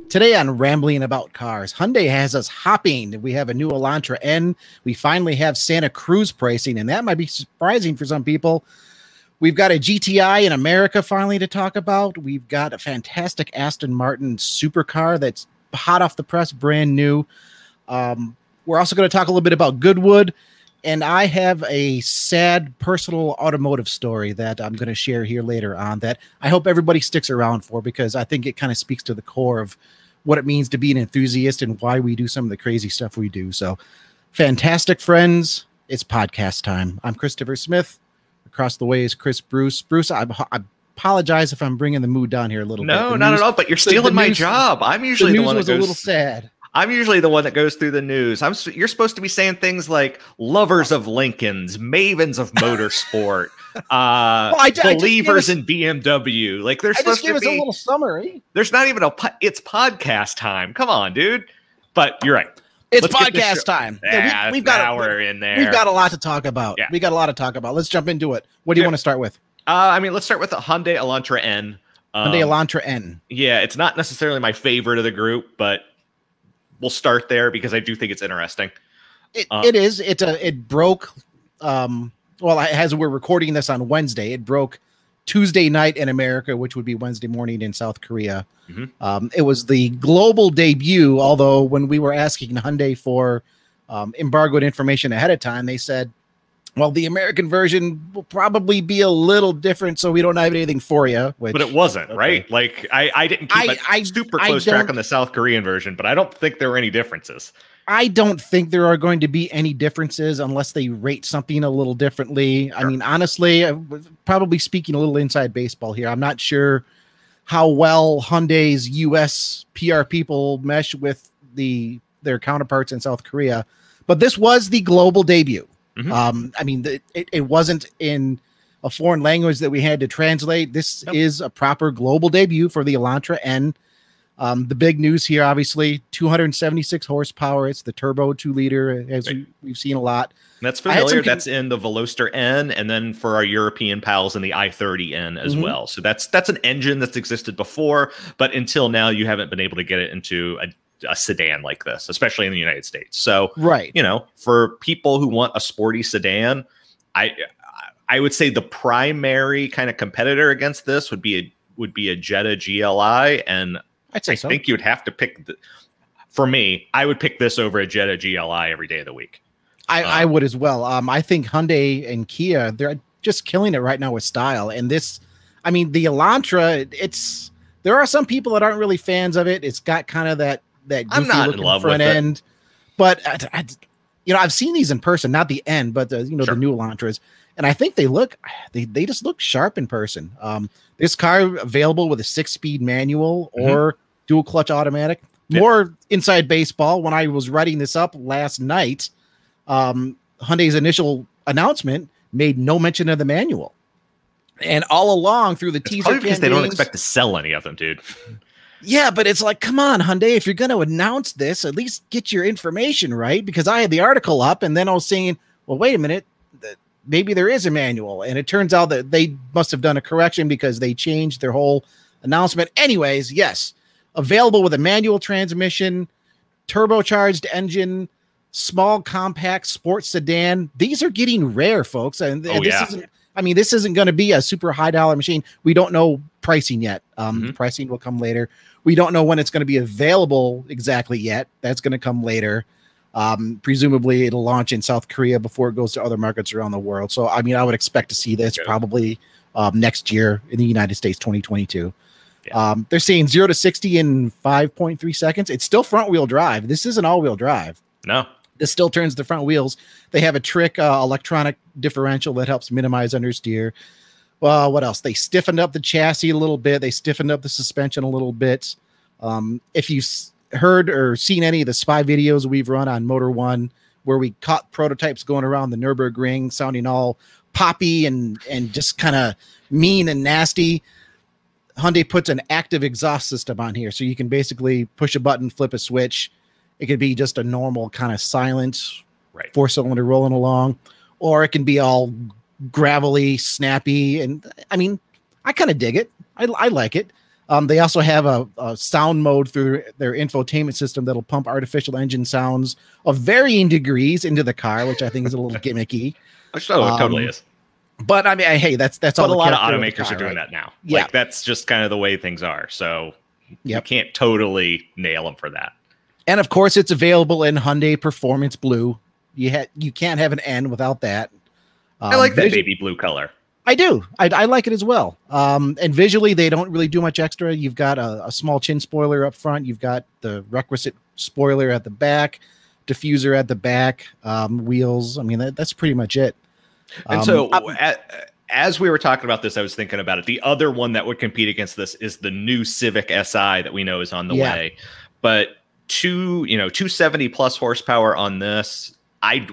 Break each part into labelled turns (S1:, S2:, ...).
S1: Today on Rambling About Cars, Hyundai has us hopping. We have a new Elantra N. We finally have Santa Cruz pricing, and that might be surprising for some people. We've got a GTI in America finally to talk about. We've got a fantastic Aston Martin supercar that's hot off the press, brand new. We're also going to talk a little bit about Goodwood, and I have a sad personal automotive story that I'm going to share here later on that I hope everybody sticks around for, because I think it kind of speaks to the core of what it means to be an enthusiast and why we do some of the crazy stuff we do. So fantastic, friends. It's podcast time. I'm Christopher Smith. Across the way is Chris Bruce. Bruce, I apologize if I'm bringing the mood down here a little bit.
S2: No, not at all, but you're stealing my job. I'm usually the one that goes...
S1: a little sad.
S2: I'm usually the one that goes through the news. You're supposed to be saying things like lovers of Lincolns, mavens of motorsport, believers in BMW. Like there's supposed to be
S1: a little summary.
S2: There's not even it's podcast time. Come on, dude. But you're right.
S1: It's podcast time.
S2: Yeah, we've got in there.
S1: We've got a lot to talk about.
S2: Yeah.
S1: We got a lot to talk about. Let's jump into it. What do you want to start with?
S2: Let's start with the Hyundai Elantra N.
S1: Hyundai Elantra N.
S2: Yeah, it's not necessarily my favorite of the group, but we'll start there because I do think it's interesting.
S1: It is. It broke. As we're recording this on Wednesday, it broke Tuesday night in America, which would be Wednesday morning in South Korea. Mm-hmm. It was the global debut, although when we were asking Hyundai for embargoed information ahead of time, they said, well, the American version will probably be a little different, so we don't have anything for you.
S2: But it wasn't, right? Like, I didn't keep a super close track on the South Korean version, but I don't think there were any differences.
S1: I don't think there are going to be any differences unless they rate something a little differently. Sure. I mean, honestly, probably speaking a little inside baseball here, I'm not sure how well Hyundai's U.S. PR people mesh with their counterparts in South Korea, but this was the global debut. Mm-hmm. It wasn't in a foreign language that we had to translate. This is a proper global debut for the Elantra N. The big news here, obviously, 276 horsepower. It's the turbo 2-liter, as we've seen a lot.
S2: That's familiar. That's in the Veloster N, and then for our European pals in the i30N as well. So that's an engine that's existed before, but until now, you haven't been able to get it into a sedan like this, especially in the United States. So, for people who want a sporty sedan, I would say the primary kind of competitor against this would be a Jetta GLI, and I think you'd have to pick. For me, I would pick this over a Jetta GLI every day of the week.
S1: I would as well. I think Hyundai and Kia, they're just killing it right now with style. And this, the Elantra, there are some people that aren't really fans of it. It's got kind of that goofy
S2: I'm not
S1: looking
S2: in love
S1: front
S2: with
S1: end. But I've seen these in person, not the N, but the new Elantras, and I think they just look sharp in person. This car available with a 6-speed manual or dual clutch automatic. More inside baseball. When I was writing this up last night, Hyundai's initial announcement made no mention of the manual, and all along through the teaser
S2: campaigns, because they don't expect to sell any of them, dude.
S1: Yeah, but it's like, come on, Hyundai, if you're going to announce this, at least get your information right, because I had the article up and then I was saying, well, wait a minute, maybe there is a manual. And it turns out that they must have done a correction because they changed their whole announcement. Anyways, yes, available with a manual transmission, turbocharged engine, small compact sports sedan. These are getting rare, folks. And this isn't going to be a super high dollar machine. We don't know pricing yet. Pricing will come later. We don't know when it's going to be available exactly yet. That's going to come later. Presumably it'll launch in South Korea before it goes to other markets around the world. So, I would expect to see this probably next year in the United States, 2022. Yeah. They're saying 0 to 60 in 5.3 seconds. It's still front wheel drive. This isn't all wheel drive.
S2: No.
S1: This still turns the front wheels. They have a trick electronic differential that helps minimize understeer. Well, what else? They stiffened up the chassis a little bit. They stiffened up the suspension a little bit. If you've heard or seen any of the spy videos we've run on Motor One, where we caught prototypes going around the Nürburgring sounding all poppy and just kind of mean and nasty, Hyundai puts an active exhaust system on here. So you can basically push a button, flip a switch. It could be just a normal kind of silent 4-cylinder rolling along, or it can be all gravelly, snappy. And I mean, I kind of dig it. I like it. They also have a sound mode through their infotainment system that'll pump artificial engine sounds of varying degrees into the car, which I think is a little gimmicky.
S2: Which totally is.
S1: But I mean, hey, that's all.
S2: But a lot of automakers are doing that now.
S1: Yeah,
S2: like that's just kind of the way things are. So you
S1: yep.
S2: can't totally nail them for that.
S1: And of course, it's available in Hyundai Performance Blue. You can't have an N without that.
S2: I like that baby blue color.
S1: I do. I like it as well. And visually, they don't really do much extra. You've got a small chin spoiler up front. You've got the requisite spoiler at the back, diffuser at the back, wheels. I mean, that's pretty much it.
S2: And so as we were talking about this, I was thinking about it. The other one that would compete against this is the new Civic Si that we know is on the way. But 270 plus horsepower on this.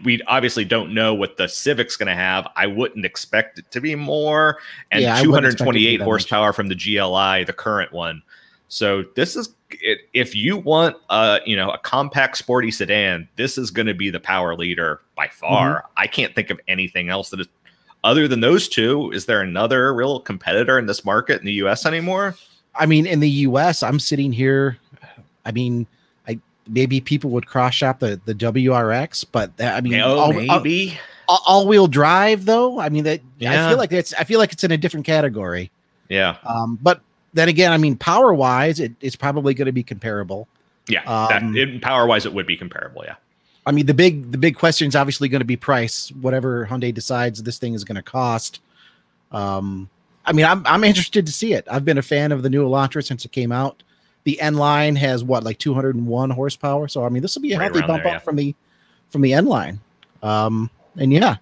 S2: We obviously don't know what the Civic's going to have. I wouldn't expect it to be more. And 228 horsepower from the GLI, the current one. So this is, if you want a compact sporty sedan, this is going to be the power leader by far. Mm-hmm. I can't think of anything else that is other than those two. Is there another real competitor in this market in the US anymore?
S1: I mean, in the US, I'm sitting here. I mean, maybe people would cross shop the WRX, but I mean,
S2: maybe
S1: all-wheel drive though. I mean, I feel like it's in a different category.
S2: Yeah.
S1: But then again, I mean, power-wise, it's probably going to be comparable.
S2: Yeah. Power-wise, it would be comparable. Yeah.
S1: I mean, the big question is obviously going to be price. Whatever Hyundai decides this thing is going to cost. I mean, I'm interested to see it. I've been a fan of the new Elantra since it came out. The N line has like 201 horsepower. So I mean, this will be a healthy bump up from the N line. And yeah,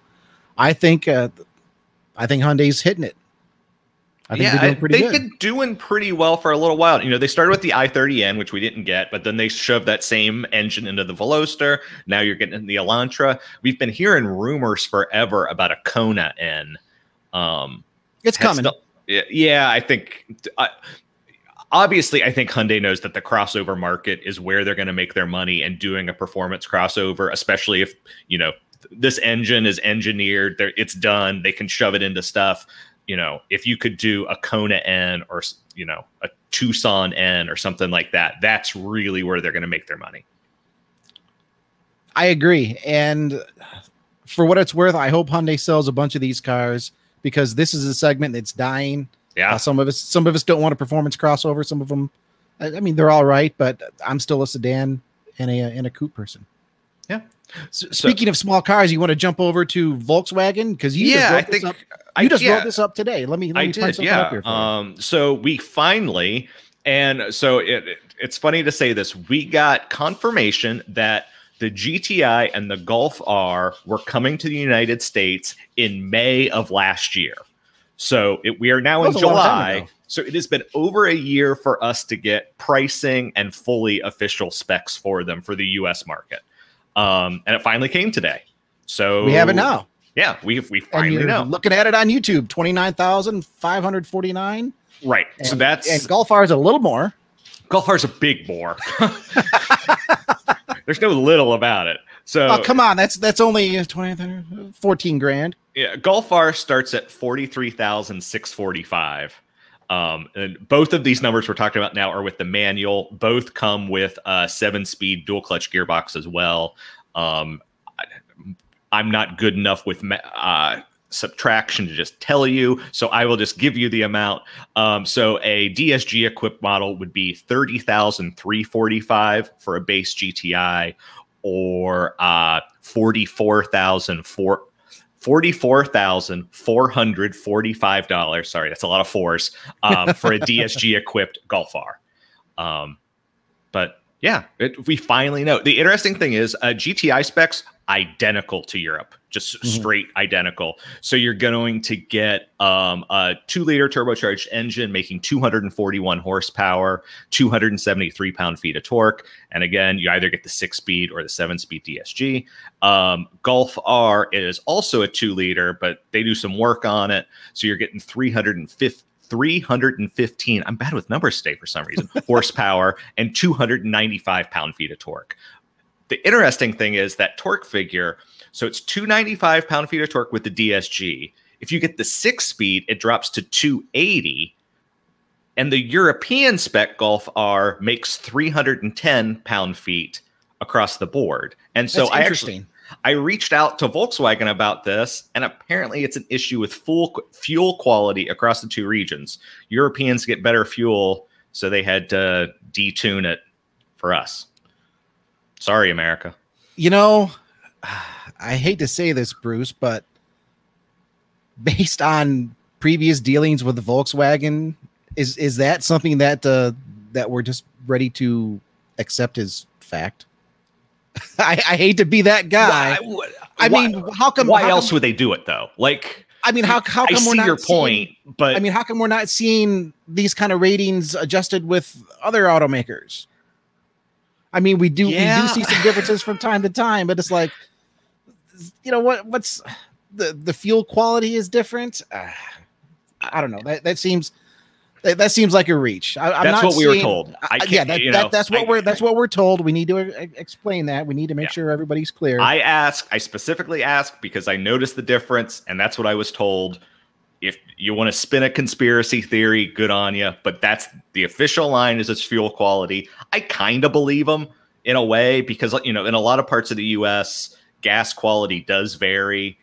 S1: I think Hyundai's hitting it. I think they're doing pretty good.
S2: They've been doing pretty well for a little while. They started with the i30N, which we didn't get, but then they shoved that same engine into the Veloster. Now you're getting the Elantra. We've been hearing rumors forever about a Kona N.
S1: It's coming.
S2: I think. Obviously, I think Hyundai knows that the crossover market is where they're going to make their money, and doing a performance crossover, especially if, this engine is engineered, it's done, they can shove it into stuff. If you could do a Kona N or, a Tucson N or something like that, that's really where they're going to make their money.
S1: I agree. And for what it's worth, I hope Hyundai sells a bunch of these cars, because this is a segment that's dying.
S2: Yeah.
S1: Some of us don't want a performance crossover. Some of them, I mean, they're all right, but I'm still a sedan and a coupe person.
S2: Yeah.
S1: Speaking of small cars, you want to jump over to Volkswagen? Because you just wrote this up today. Let me punch something up here for you.
S2: So we finally, and so it's funny to say this, we got confirmation that the GTI and the Golf R were coming to the United States in May of last year. So we are now in July. So it has been over a year for us to get pricing and fully official specs for them for the US market. And it finally came today. So
S1: we have it now.
S2: Yeah, we finally know.
S1: Looking at it on YouTube, 29,549.
S2: Right. So
S1: and Golf R is a little more.
S2: Golf R is a big more. There's no little about it. So
S1: come on, that's only 14 grand.
S2: Yeah, Golf R starts at 43,645. And both of these numbers we're talking about now are with the manual. Both come with a 7-speed dual clutch gearbox as well. I'm not good enough with subtraction to just tell you, so I will just give you the amount. So a DSG equipped model would be 30,345 for a base GTI, or $44,445. Sorry, that's a lot of fours for a DSG equipped Golf R. But yeah, we finally know. The interesting thing is GTI specs identical to Europe, just straight identical. So you're going to get a 2-liter turbocharged engine making 241 horsepower, 273 pound-feet of torque. And again, you either get the 6-speed or the 7-speed DSG. Golf R is also a 2-liter, but they do some work on it. So you're getting 315, I'm bad with numbers today for some reason, horsepower and 295 pound-feet of torque. The interesting thing is that torque figure, so it's 295 pound-feet of torque with the DSG. If you get the 6-speed, it drops to 280. And the European spec Golf R makes 310 pound-feet across the board. And so I reached out to Volkswagen about this, and apparently it's an issue with fuel quality across the two regions. Europeans get better fuel, so they had to detune it for us. Sorry, America.
S1: You know, I hate to say this, Bruce, but based on previous dealings with the Volkswagen, is that something that that we're just ready to accept as fact? I hate to be that guy. I mean, how come?
S2: Why else would they do it though? Like,
S1: I mean, how come
S2: I see your point, but
S1: I mean, how come we're not seeing these kind of ratings adjusted with other automakers? I mean, we do see some differences from time to time, but it's like, you know, what's the fuel quality is different. I don't know. That seems like a reach.
S2: That's what we were told.
S1: That's what we're told. We need to explain that. We need to make sure everybody's clear.
S2: I specifically asked because I noticed the difference, and that's what I was told. If you want to spin a conspiracy theory, good on you. But that's the official line is its fuel quality. I kind of believe them in a way because, you know, in a lot of parts of the U.S., gas quality does vary,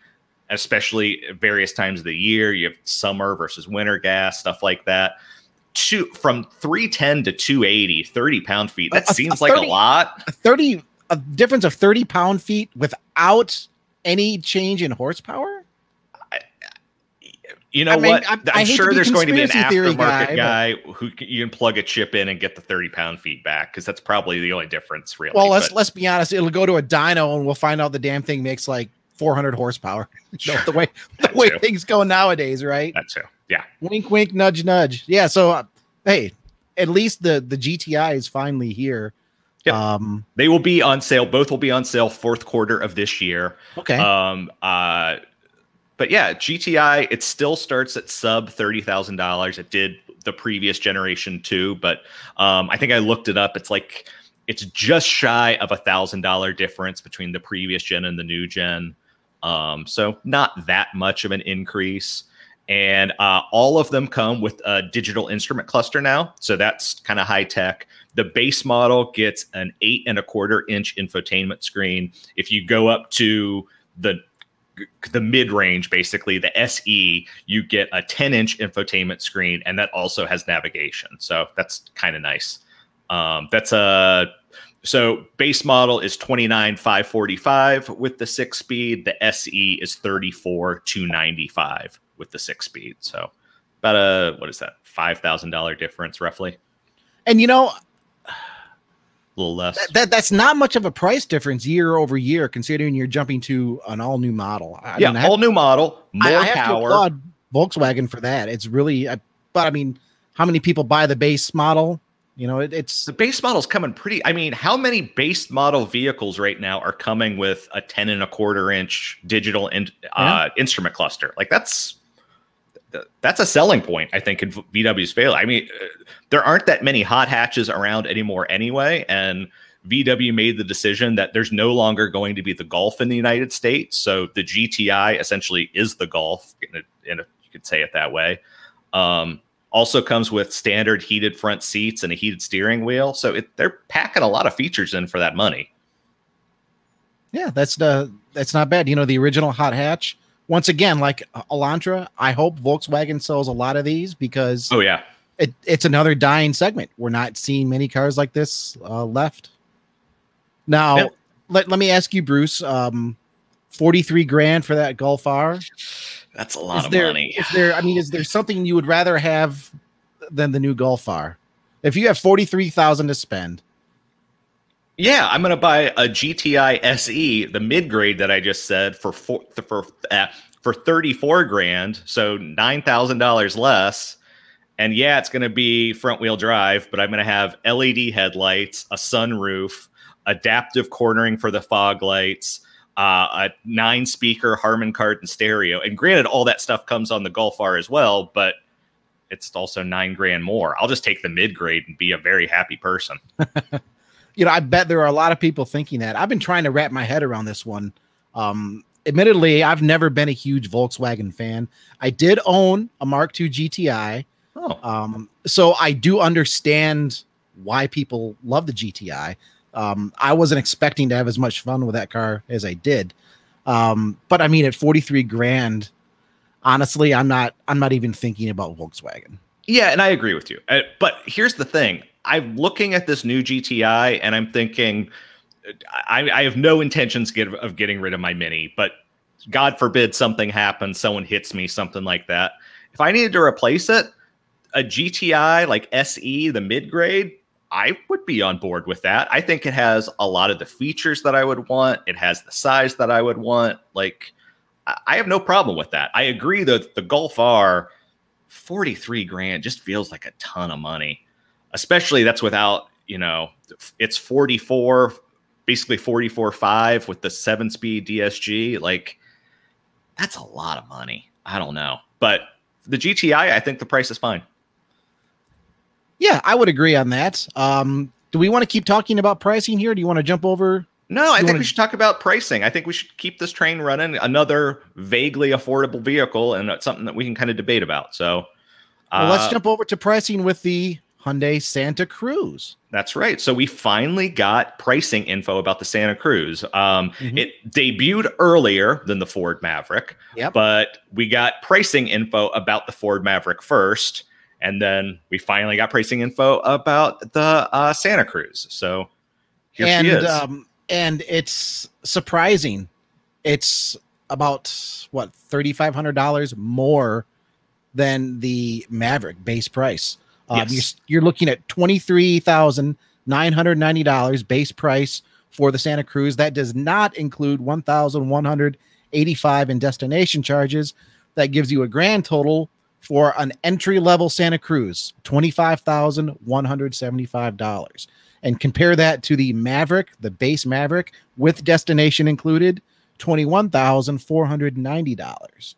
S2: especially at various times of the year. You have summer versus winter gas, stuff like that. From 310 to 280, 30 pound-feet. That seems like a lot.
S1: A difference of 30 pound-feet without any change in horsepower?
S2: You know what? I'm sure there's going to be an aftermarket guy who you can plug a chip in and get the 30 pound-feet back, because that's probably the only difference, really.
S1: Well, let's be honest. It'll go to a dyno, and we'll find out the damn thing makes like 400 horsepower. Sure. The way things go nowadays, right?
S2: That's true. Yeah.
S1: Wink, wink, nudge, nudge. Yeah. So, hey, at least the GTI is finally here.
S2: Yep. They will be on sale. Both will be on sale fourth quarter of this year.
S1: Okay.
S2: But yeah, GTI, it still starts at sub $30,000. It did the previous generation too, but I think I looked it up. It's just shy of $1,000 difference between the previous gen and the new gen. So not that much of an increase. And all of them come with a digital instrument cluster now. So that's kind of high tech. The base model gets an 8.25-inch infotainment screen. If you go up to the mid-range, basically the SE, you get a 10-inch infotainment screen, and that also has navigation. So that's kind of nice. So base model is $29,545 with the 6-speed. The SE is $34,295 with the 6-speed. So about what is that? $5,000 difference roughly.
S1: And you know,
S2: a little less.
S1: That's not much of a price difference year over year, considering you're jumping to an all new model.
S2: All new model, more
S1: I have
S2: power.
S1: To applaud Volkswagen for that. It's really, but I mean, how many people buy the base model? You know, it's
S2: the base model's coming pretty. I mean, how many base model vehicles right now are coming with a 10.25-inch digital instrument cluster? Like that's a selling point, I think, in VW's favor. I mean, there aren't that many hot hatches around anymore anyway, and VW made the decision that there's no longer going to be the Golf in the United States, so the GTI essentially is the Golf, and you could say it that way. Also comes with standard heated front seats and a heated steering wheel, so they're packing a lot of features in for that money.
S1: Yeah, that's not bad. You know, the original hot hatch. Once again, like Elantra, I hope Volkswagen sells a lot of these because it's another dying segment. We're not seeing many cars like this left. Now, let me ask you, Bruce, 43 grand for that Golf R.
S2: That's a lot of money.
S1: Is there something you would rather have than the new Golf R? If you have 43,000 to spend.
S2: Yeah, I'm going to buy a GTI SE, the mid-grade that I just said, for 34 grand, so $9,000 less. And yeah, it's going to be front-wheel drive, but I'm going to have LED headlights, a sunroof, adaptive cornering for the fog lights, a 9-speaker Harman Kardon stereo. And granted, all that stuff comes on the Golf R as well, but it's also $9 grand more. I'll just take the mid-grade and be a very happy person.
S1: You know, I bet there are a lot of people thinking that. I've been trying to wrap my head around this one. Admittedly, I've never been a huge Volkswagen fan. I did own a Mark II GTI. So I do understand why people love the GTI. I wasn't expecting to have as much fun with that car as I did. But I mean, at 43 grand, honestly, I'm not even thinking about Volkswagen.
S2: Yeah, and I agree with you. But here's the thing. I'm looking at this new GTI and I'm thinking, I have no intentions of getting rid of my Mini, but God forbid something happens, someone hits me, something like that. If I needed to replace it, a GTI like SE, the mid-grade, I would be on board with that. I think it has a lot of the features that I would want. It has the size that I would want. Like, I have no problem with that. I agree that the Golf R, 43 grand just feels like a ton of money, especially that's without, you know, it's 44, basically 44.5 with the 7-speed DSG. Like, that's a lot of money. I don't know. But the GTI, I think the price is fine.
S1: Yeah, I would agree on that. Do we want to keep talking about pricing here? Do you want to jump over?
S2: No, I think we should talk about pricing. I think we should keep this train running. Another vaguely affordable vehicle, and it's something that we can kind of debate about. So
S1: well, let's jump over to pricing with the Hyundai Santa Cruz.
S2: That's right. So we finally got pricing info about the Santa Cruz. It debuted earlier than the Ford Maverick, but we got pricing info about the Ford Maverick first. And then we finally got pricing info about the Santa Cruz. So here she is.
S1: And it's surprising. It's about, what, $3,500 more than the Maverick base price. You're looking at $23,990 base price for the Santa Cruz. That does not include $1,185 in destination charges. That gives you a grand total for an entry-level Santa Cruz, $25,175. And compare that to the Maverick, the base Maverick, with destination included, $21,490.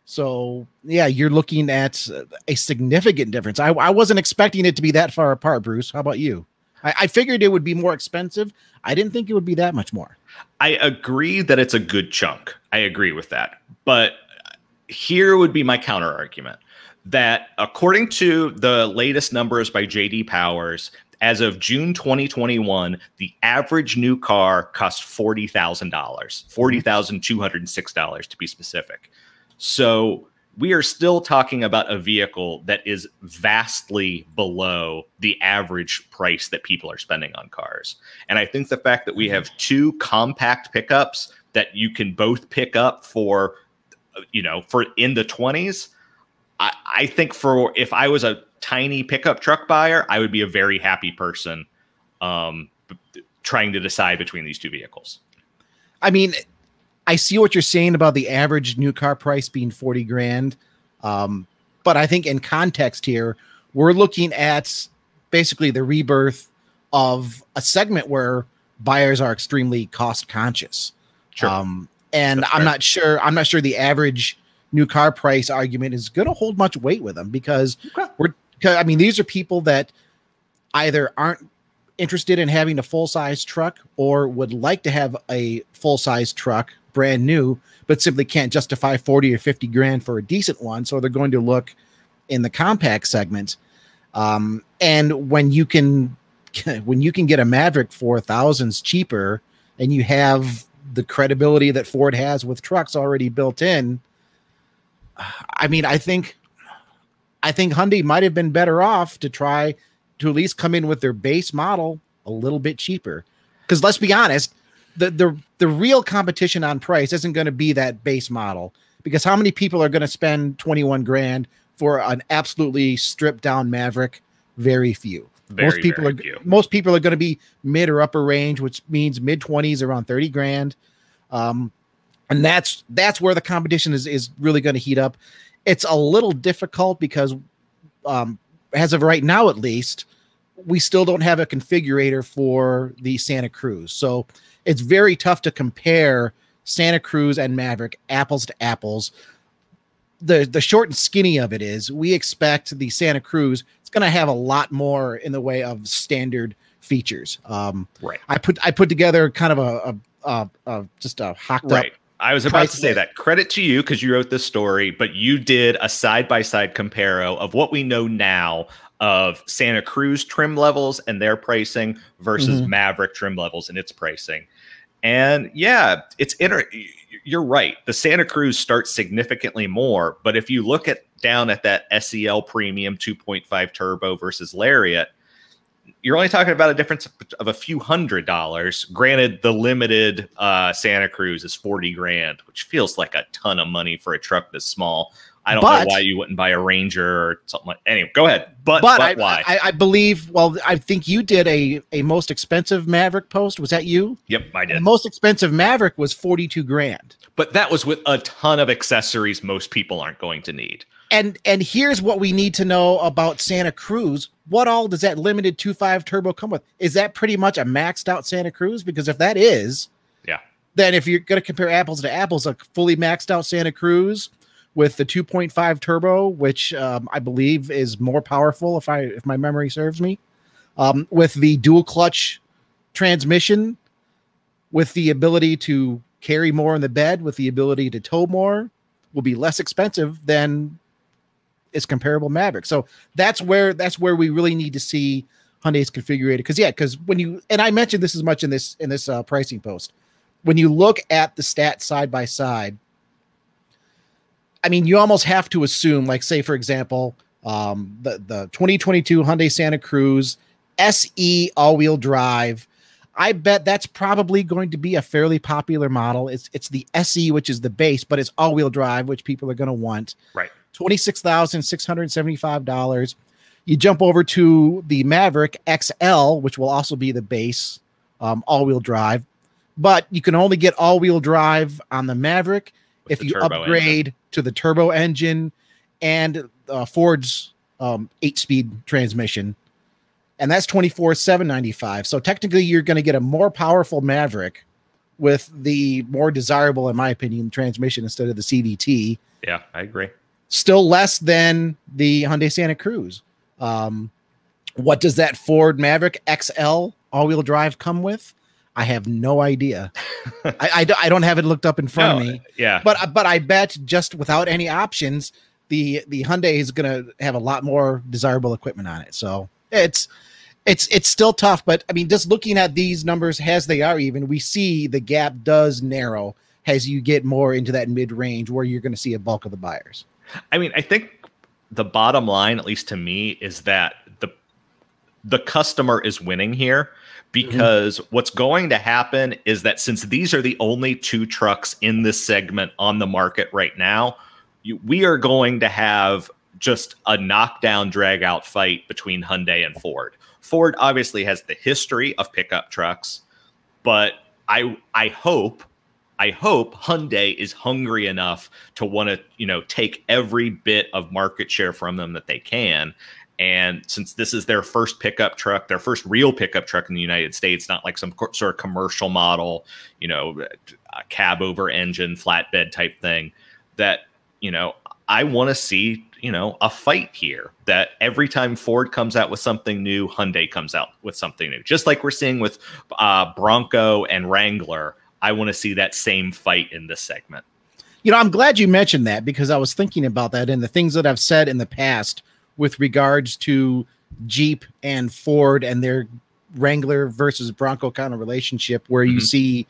S1: So, yeah, you're looking at a significant difference. I wasn't expecting it to be that far apart, Bruce. How about you? I figured it would be more expensive. I didn't think it would be that much more.
S2: I agree that it's a good chunk. I agree with that. But here would be my counter argument that according to the latest numbers by JD Powers, as of June 2021, the average new car cost $40,000, $40,206 to be specific. So we are still talking about a vehicle that is vastly below the average price that people are spending on cars. And I think the fact that we have two compact pickups that you can both pick up for, you know, for in the 20s, I think for if I was a tiny pickup truck buyer, I would be a very happy person trying to decide between these two vehicles.
S1: I mean, I see what you're saying about the average new car price being 40 grand. But I think in context here, we're looking at basically the rebirth of a segment where buyers are extremely cost conscious.
S2: Sure.
S1: And I'm not sure the average new car price argument is going to hold much weight with them because these are people that either aren't interested in having a full-size truck or would like to have a full-size truck brand new, but simply can't justify 40 or 50 grand for a decent one. So they're going to look in the compact segment. And when you can get a Maverick for thousands cheaper and you have the credibility that Ford has with trucks already built in, I mean, I think Hyundai might have been better off to try to at least come in with their base model a little bit cheaper. Because let's be honest, the real competition on price isn't going to be that base model. Because how many people are going to spend 21 grand for an absolutely stripped down Maverick? Very few. Most people are going to be mid or upper range, which means mid 20s, around 30 grand. And that's where the competition is really going to heat up. It's a little difficult because as of right now, at least, we still don't have a configurator for the Santa Cruz. So it's very tough to compare Santa Cruz and Maverick apples to apples. The short and skinny of it is we expect the Santa Cruz, it's going to have a lot more in the way of standard features. Right. I put together kind of just a hocked up
S2: I was about to say that. Credit to you because you wrote this story, but you did a side-by-side comparo of what we know now of Santa Cruz trim levels and their pricing versus Maverick trim levels and its pricing. And yeah, you're right. The Santa Cruz starts significantly more, but if you look down at that SEL premium 2.5 turbo versus Lariat, you're only talking about a difference of a few $100s. Granted, the limited Santa Cruz is $40,000, which feels like a ton of money for a truck this small. I don't know why you wouldn't buy a Ranger or something like. Anyway, go ahead. But why?
S1: I believe. Well, I think you did a most expensive Maverick post. Was that you?
S2: Yep, I did.
S1: The most expensive Maverick was $42,000.
S2: But that was with a ton of accessories most people aren't going to need.
S1: And here's what we need to know about Santa Cruz. What all does that limited 2.5 turbo come with? Is that pretty much a maxed out Santa Cruz? Because if that is, then if you're going to compare apples to apples, a fully maxed out Santa Cruz with the 2.5 turbo, which I believe is more powerful if my memory serves me, with the dual clutch transmission, with the ability to carry more in the bed, with the ability to tow more, will be less expensive than its comparable Maverick. So that's where we really need to see Hyundai's configured. Because when you, and I mentioned this as much in this pricing post, when you look at the stats side by side, I mean, you almost have to assume, like, say, for example, the 2022 Hyundai Santa Cruz SE all-wheel drive. I bet that's probably going to be a fairly popular model. It's the SE, which is the base, but it's all-wheel drive, which people are going to want.
S2: Right.
S1: $26,675. You jump over to the Maverick XL, which will also be the base all-wheel drive, but you can only get all-wheel drive on the Maverick if you upgrade to the turbo engine and Ford's 8-speed transmission. And that's $24,795. So technically you're going to get a more powerful Maverick with the more desirable, in my opinion, transmission instead of the CVT.
S2: Yeah, I agree.
S1: Still less than the Hyundai Santa Cruz. What does that Ford Maverick XL all-wheel drive come with? I have no idea. I don't have it looked up in front of me.
S2: Yeah.
S1: But I bet just without any options, the Hyundai is going to have a lot more desirable equipment on it. So it's still tough. But I mean, just looking at these numbers as they are, even we see the gap does narrow as you get more into that mid range where you're going to see a bulk of the buyers.
S2: I mean, I think the bottom line, at least to me, is that the customer is winning here, because what's going to happen is that since these are the only two trucks in this segment on the market right now, we are going to have just a knockdown, drag out fight between Hyundai and Ford. Ford obviously has the history of pickup trucks, but I hope Hyundai is hungry enough to want to, take every bit of market share from them that they can. And since this is their first pickup truck, their first real pickup truck in the United States, not like some sort of commercial model, a cab over engine, flatbed type thing, that, I want to see, a fight here, that every time Ford comes out with something new, Hyundai comes out with something new. Just like we're seeing with Bronco and Wrangler, I want to see that same fight in this segment.
S1: I'm glad you mentioned that, because I was thinking about that and the things that I've said in the past with regards to Jeep and Ford and their Wrangler versus Bronco kind of relationship, where you see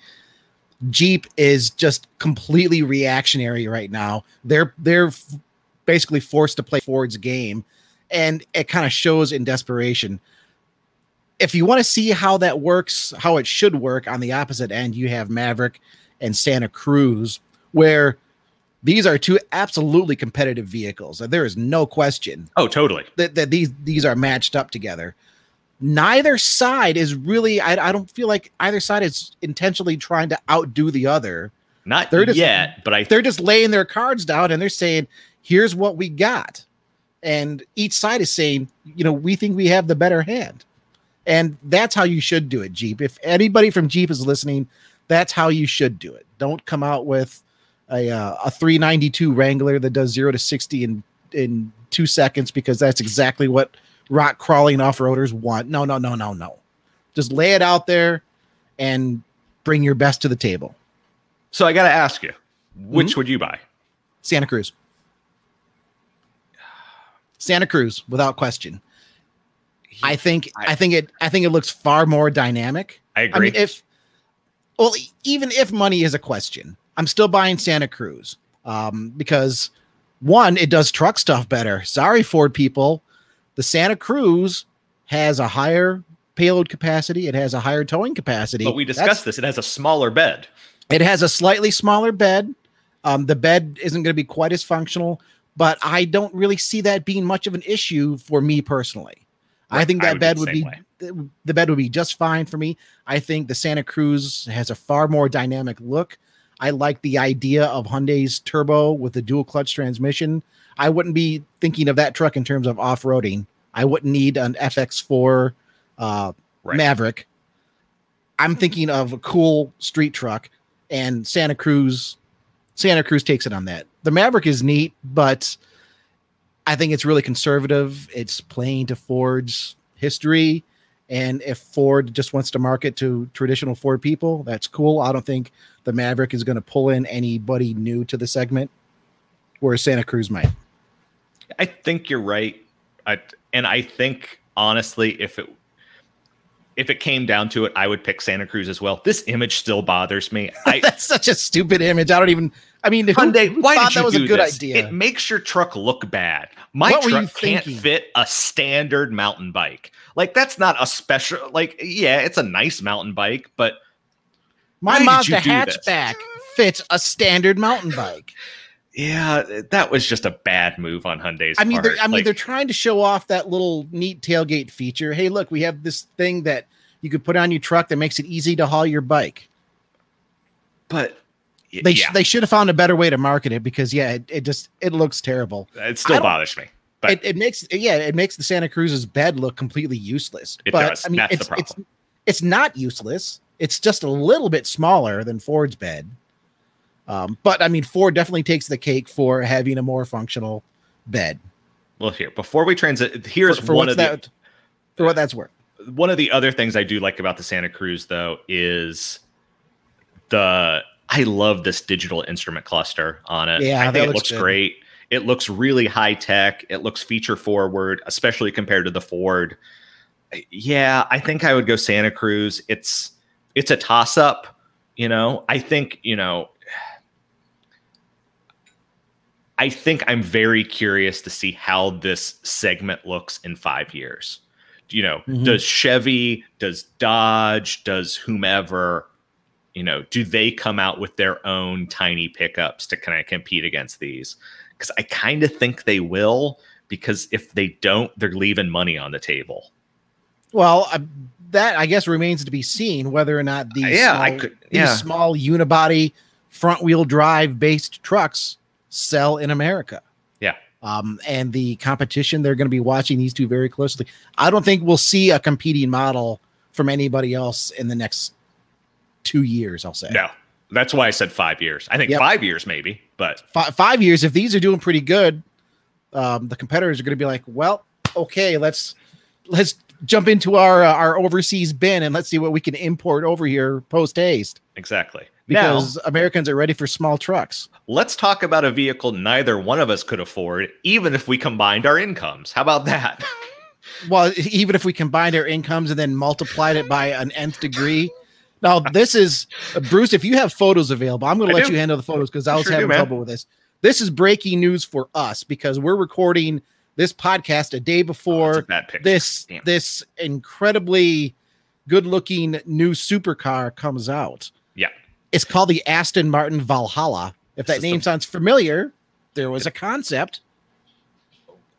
S1: Jeep is just completely reactionary right now. They're basically forced to play Ford's game, and it kind of shows in desperation. If you want to see how that works, how it should work, on the opposite end, you have Maverick and Santa Cruz, where these are two absolutely competitive vehicles. There is no question.
S2: Oh, totally.
S1: That these are matched up together. Neither side is really, I don't feel like either side is intentionally trying to outdo the other.
S2: Not yet, but
S1: they're just laying their cards down and they're saying, here's what we got. And each side is saying, we think we have the better hand. And that's how you should do it, Jeep. If anybody from Jeep is listening, that's how you should do it. Don't come out with a 392 Wrangler that does 0 to 60 in 2 seconds, because that's exactly what rock crawling off-roaders want. No. Just lay it out there and bring your best to the table.
S2: So I got to ask you, Which would you buy?
S1: Santa Cruz. Santa Cruz, without question. I think it looks far more dynamic.
S2: I agree.
S1: I mean, even if money is a question, I'm still buying Santa Cruz because one, it does truck stuff better. Sorry, Ford people, the Santa Cruz has a higher payload capacity. It has a higher towing capacity.
S2: But we discussed this. It has a smaller bed.
S1: It has a slightly smaller bed. The bed isn't going to be quite as functional, but I don't really see that being much of an issue for me personally. Right. I think that bed would be the bed would be just fine for me. I think the Santa Cruz has a far more dynamic look. I like the idea of Hyundai's turbo with the dual clutch transmission. I wouldn't be thinking of that truck in terms of off-roading. I wouldn't need an FX4 Maverick. I'm thinking of a cool street truck, and Santa Cruz takes it on that. The Maverick is neat, but I think it's really conservative. It's playing to Ford's history. And if Ford just wants to market to traditional Ford people, that's cool. I don't think the Maverick is going to pull in anybody new to the segment, whereas Santa Cruz might.
S2: I think you're right. And I think, honestly, if it came down to it, I would pick Santa Cruz as well. This image still bothers me.
S1: That's such a stupid image. Hyundai,
S2: why did you
S1: that was
S2: do
S1: a good
S2: this?
S1: idea?
S2: It makes your truck look bad. My truck can't fit a standard mountain bike. Like, that's not a special, like, yeah, it's a nice mountain bike, but
S1: my Mazda hatchback fits a standard mountain bike.
S2: Yeah, that was just a bad move on Hyundai's part.
S1: They're trying to show off that little neat tailgate feature. Hey, look, we have this thing that you could put on your truck that makes it easy to haul your bike.
S2: But
S1: they should have found a better way to market it, because it looks terrible.
S2: It still bothers me. But
S1: it makes the Santa Cruz's bed look completely useless.
S2: It does. I mean, that's the problem.
S1: It's not useless. It's just a little bit smaller than Ford's bed. But I mean, Ford definitely takes the cake for having a more functional bed.
S2: Well, before we transit, here's
S1: for what that's worth.
S2: One of the other things I do like about the Santa Cruz, though, is I love this digital instrument cluster on it.
S1: Yeah,
S2: I think it looks great. It looks really high tech. It looks feature forward, especially compared to the Ford. Yeah, I think I would go Santa Cruz. It's a toss up, I think, I think I'm very curious to see how this segment looks in 5 years. Does Chevy, does Dodge, does whomever, do they come out with their own tiny pickups to kind of compete against these? Because I kind of think they will, because if they don't, they're leaving money on the table.
S1: Well, that I guess remains to be seen whether or not these small unibody front wheel drive based trucks sell in America.
S2: Yeah.
S1: And the competition, they're going to be watching these two very closely. I don't think we'll see a competing model from anybody else in the next 2 years, I'll say.
S2: No, that's why I said 5 years. I think 5 years maybe, but
S1: 5 years, if these are doing pretty good, the competitors are going to be like, well, okay, let's jump into our overseas bin and let's see what we can import over here post haste.
S2: Exactly.
S1: Because Americans are ready for small trucks.
S2: Let's talk about a vehicle neither one of us could afford, even if we combined our incomes. How about that?
S1: Well, even if we combined our incomes and then multiplied it by an nth degree. Now, this is Bruce. If you have photos available, I'm going to let you handle the photos, because I was having trouble with this. This is breaking news for us, because we're recording this podcast a day before this incredibly good-looking new supercar comes out.
S2: Yeah.
S1: It's called the Aston Martin Valhalla. If that name sounds familiar, there was a concept.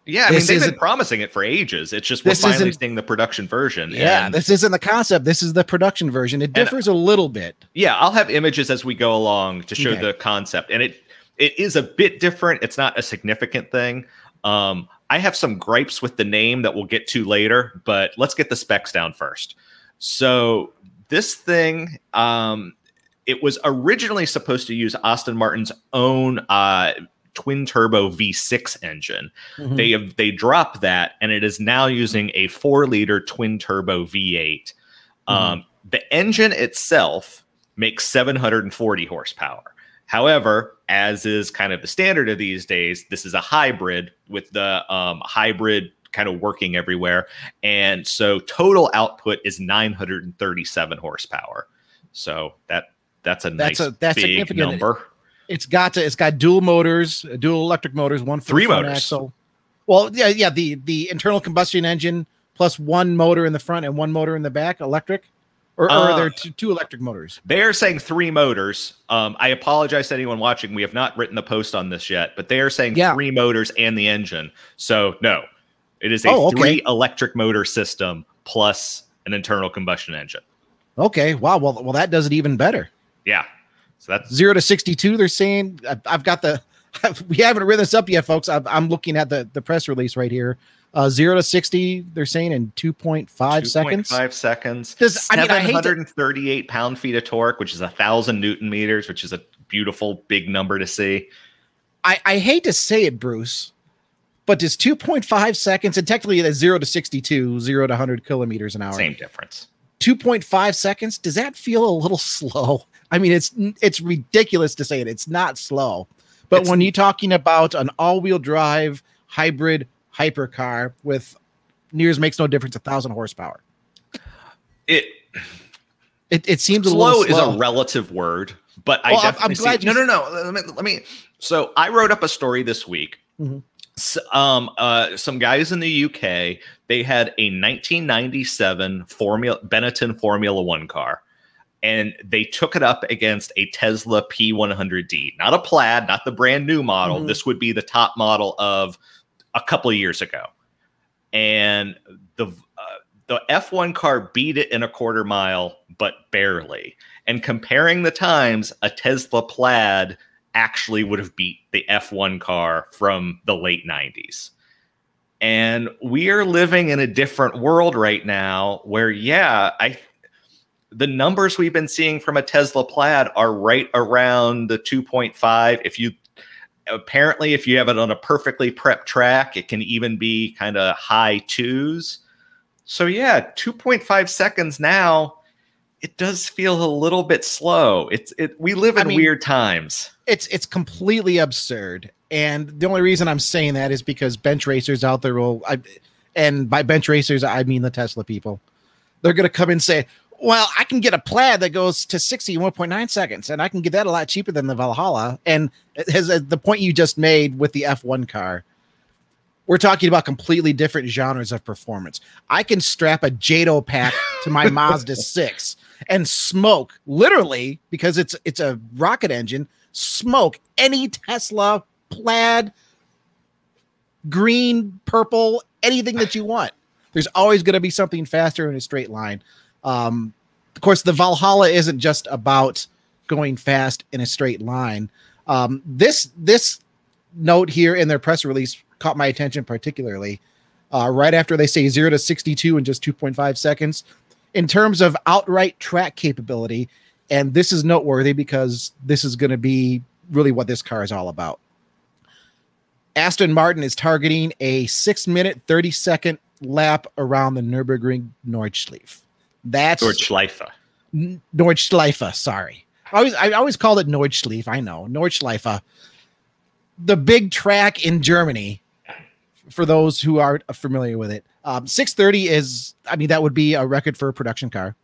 S2: Yeah, I mean, they've been promising it for ages. It's just we're finally seeing the production version.
S1: Yeah, this isn't the concept. This is the production version. It differs a little bit.
S2: Yeah, I'll have images as we go along to show the concept. And it is a bit different. It's not a significant thing. I have some gripes with the name that we'll get to later, but let's get the specs down first. So this thing, it was originally supposed to use Aston Martin's own twin turbo V6 engine. They dropped that, and it is now using a 4-liter twin turbo V8. The engine itself makes 740 horsepower. However, as is kind of the standard of these days, this is a hybrid with the hybrid kind of working everywhere. And so total output is 937 horsepower. So that's a nice big number.
S1: It's got dual motors, dual electric motors, one for
S2: three
S1: the front
S2: motors.
S1: axle. Well, yeah, the internal combustion engine plus one motor in the front and one motor in the back, electric. Or are there two electric motors?
S2: They are saying three motors. I apologize to anyone watching. We have not written the post on this yet, but they are saying three motors and the engine. So no, it is a three electric motor system plus an internal combustion engine.
S1: Okay. Wow. Well, that does it even better.
S2: Yeah. So that's
S1: 0 to 62. They're saying I've got we haven't written this up yet, folks. I'm looking at the press release right here. 0 to 60, they're saying in 2.5 seconds.
S2: 2.5 seconds.
S1: 738
S2: pound-feet of torque, which is 1,000 Newton meters, which is a beautiful big number to see.
S1: I hate to say it, Bruce, but does 2.5 seconds, and technically that's 0 to 62, 0 to 100 kilometers an hour.
S2: Same difference.
S1: 2.5 seconds. Does that feel a little slow? I mean, it's ridiculous to say it. It's not slow. But when you're talking about an all-wheel drive hybrid hypercar with nears makes no difference 1,000 horsepower, it seems
S2: slow
S1: a little slow.
S2: Is a relative word, but I definitely see. No. Let me. So I wrote up a story this week. Mm-hmm. Some guys in the UK, they had a 1997 Benetton Formula One car, and they took it up against a Tesla P100D, not a Plaid, not the brand new model. Mm-hmm. This would be the top model of a couple of years ago. And the F1 car beat it in a quarter mile, but barely. And comparing the times, a Tesla Plaid actually would have beat the F1 car from the late 90s. And we are living in a different world right now where, the numbers we've been seeing from a Tesla Plaid are right around the 2.5. If you have it on a perfectly prepped track, it can even be kind of high twos. So 2.5 seconds now, it does feel a little bit slow. We live in weird times.
S1: It's completely absurd. And the only reason I'm saying that is because bench racers out there and by bench racers, I mean the Tesla people. They're going to come and say, well, I can get a Plaid that goes to 60 in 1.9 seconds, and I can get that a lot cheaper than the Valhalla. And the point you just made with the F1 car, we're talking about completely different genres of performance. I can strap a JATO pack to my Mazda 6 and smoke, literally, because it's a rocket engine, smoke any Tesla Plaid, green, purple, anything that you want. There's always going to be something faster in a straight line. Of course, the Valhalla isn't just about going fast in a straight line. This note here in their press release caught my attention particularly. Right after they say 0 to 62 in just 2.5 seconds, in terms of outright track capability, and this is noteworthy because this is going to be really what this car is all about. Aston Martin is targeting a 6-minute, 30-second lap around the Nürburgring Nordschleife. That's Nordschleife. Sorry. I always called it Nordschleife. I know. Nordschleife. The big track in Germany, for those who aren't familiar with it. 630 is, that would be a record for a production car.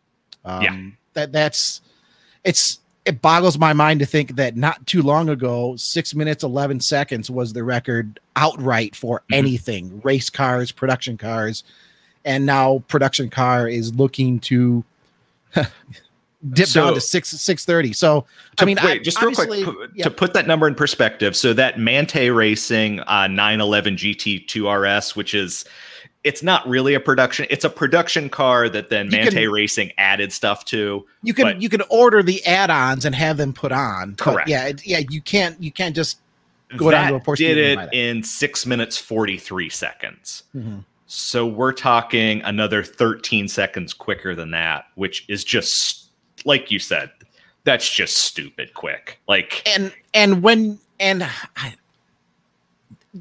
S1: It boggles my mind to think that not too long ago, 6 minutes, 11 seconds was the record outright for anything, race cars, production cars. And now production car is looking to dip down to 630. So,
S2: just real quick, to put that number in perspective. So that Mante Racing 911 GT2 RS, which is, it's not really a production. It's a production car that then Mante Racing added stuff to. You can order the add-ons and have them put on.
S1: Correct. You can't just go down to a Porsche.
S2: Did it in 6 minutes, 43 seconds. Mm-hmm. So we're talking another 13 seconds quicker than that, which is just, like you said, that's just stupid quick.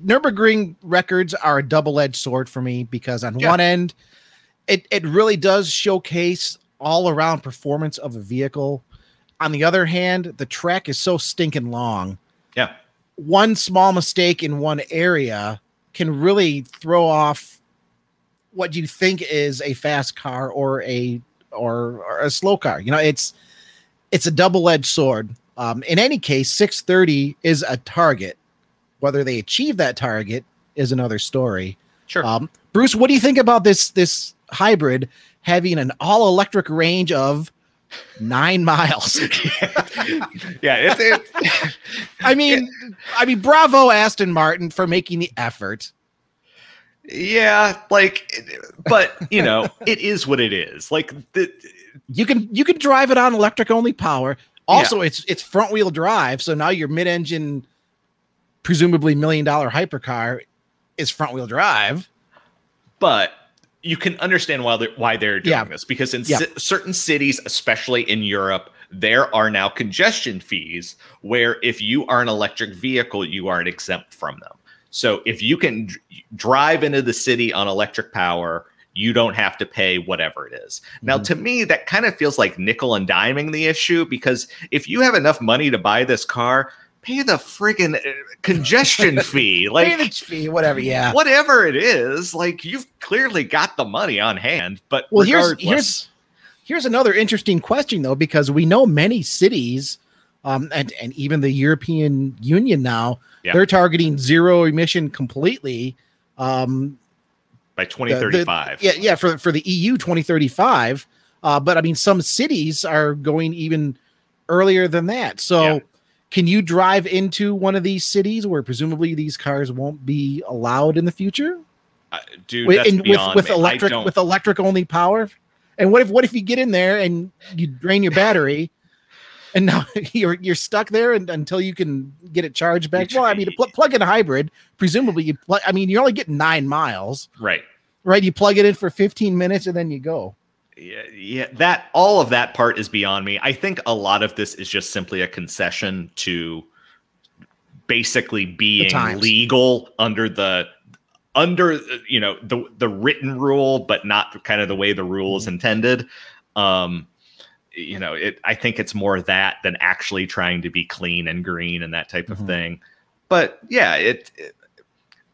S1: Nürburgring records are a double-edged sword for me because on one end, it really does showcase all-around performance of a vehicle. On the other hand, the track is so stinking long.
S2: Yeah.
S1: One small mistake in one area can really throw off what you think is a fast car or a slow car. You know, it's a double-edged sword. In any case, 630 is a target. Whether they achieve that target is another story.
S2: Sure.
S1: Bruce, what do you think about this hybrid having an all-electric range of 9 miles?
S2: Yeah.
S1: I mean, bravo Aston Martin for making the effort.
S2: Yeah, like, but you know, it is what it is. Like,
S1: you can drive it on electric only power. Also, it's front wheel drive, so now your mid-engine, presumably $1 million hypercar is front wheel drive.
S2: But you can understand why they're doing this, because in certain cities, especially in Europe, there are now congestion fees where if you are an electric vehicle, you aren't exempt from them. So if you can drive into the city on electric power, you don't have to pay whatever it is. Now, to me, that kind of feels like nickel and diming the issue, because if you have enough money to buy this car, pay the friggin' congestion fee. Like,
S1: pay the fee, whatever,
S2: whatever it is. Like, you've clearly got the money on hand. But
S1: well, here's another interesting question, though, because we know many cities, and even the European Union now, they're targeting zero emission completely.
S2: By 2035.
S1: For the EU 2035. But I mean, some cities are going even earlier than that. So can you drive into one of these cities where presumably these cars won't be allowed in the future?
S2: Dude, that's beyond me.
S1: With electric only power? And what if you get in there and you drain your battery and now you're stuck there until you can get it charged back? Well, I mean, to plug in a hybrid, presumably you're only getting 9 miles.
S2: Right.
S1: You plug it in for 15 minutes and then you go.
S2: Yeah. All of that part is beyond me. I think a lot of this is just simply a concession to basically being legal under the written rule, but not kind of the way the rule is intended. I think it's more that than actually trying to be clean and green and that type of thing. But yeah,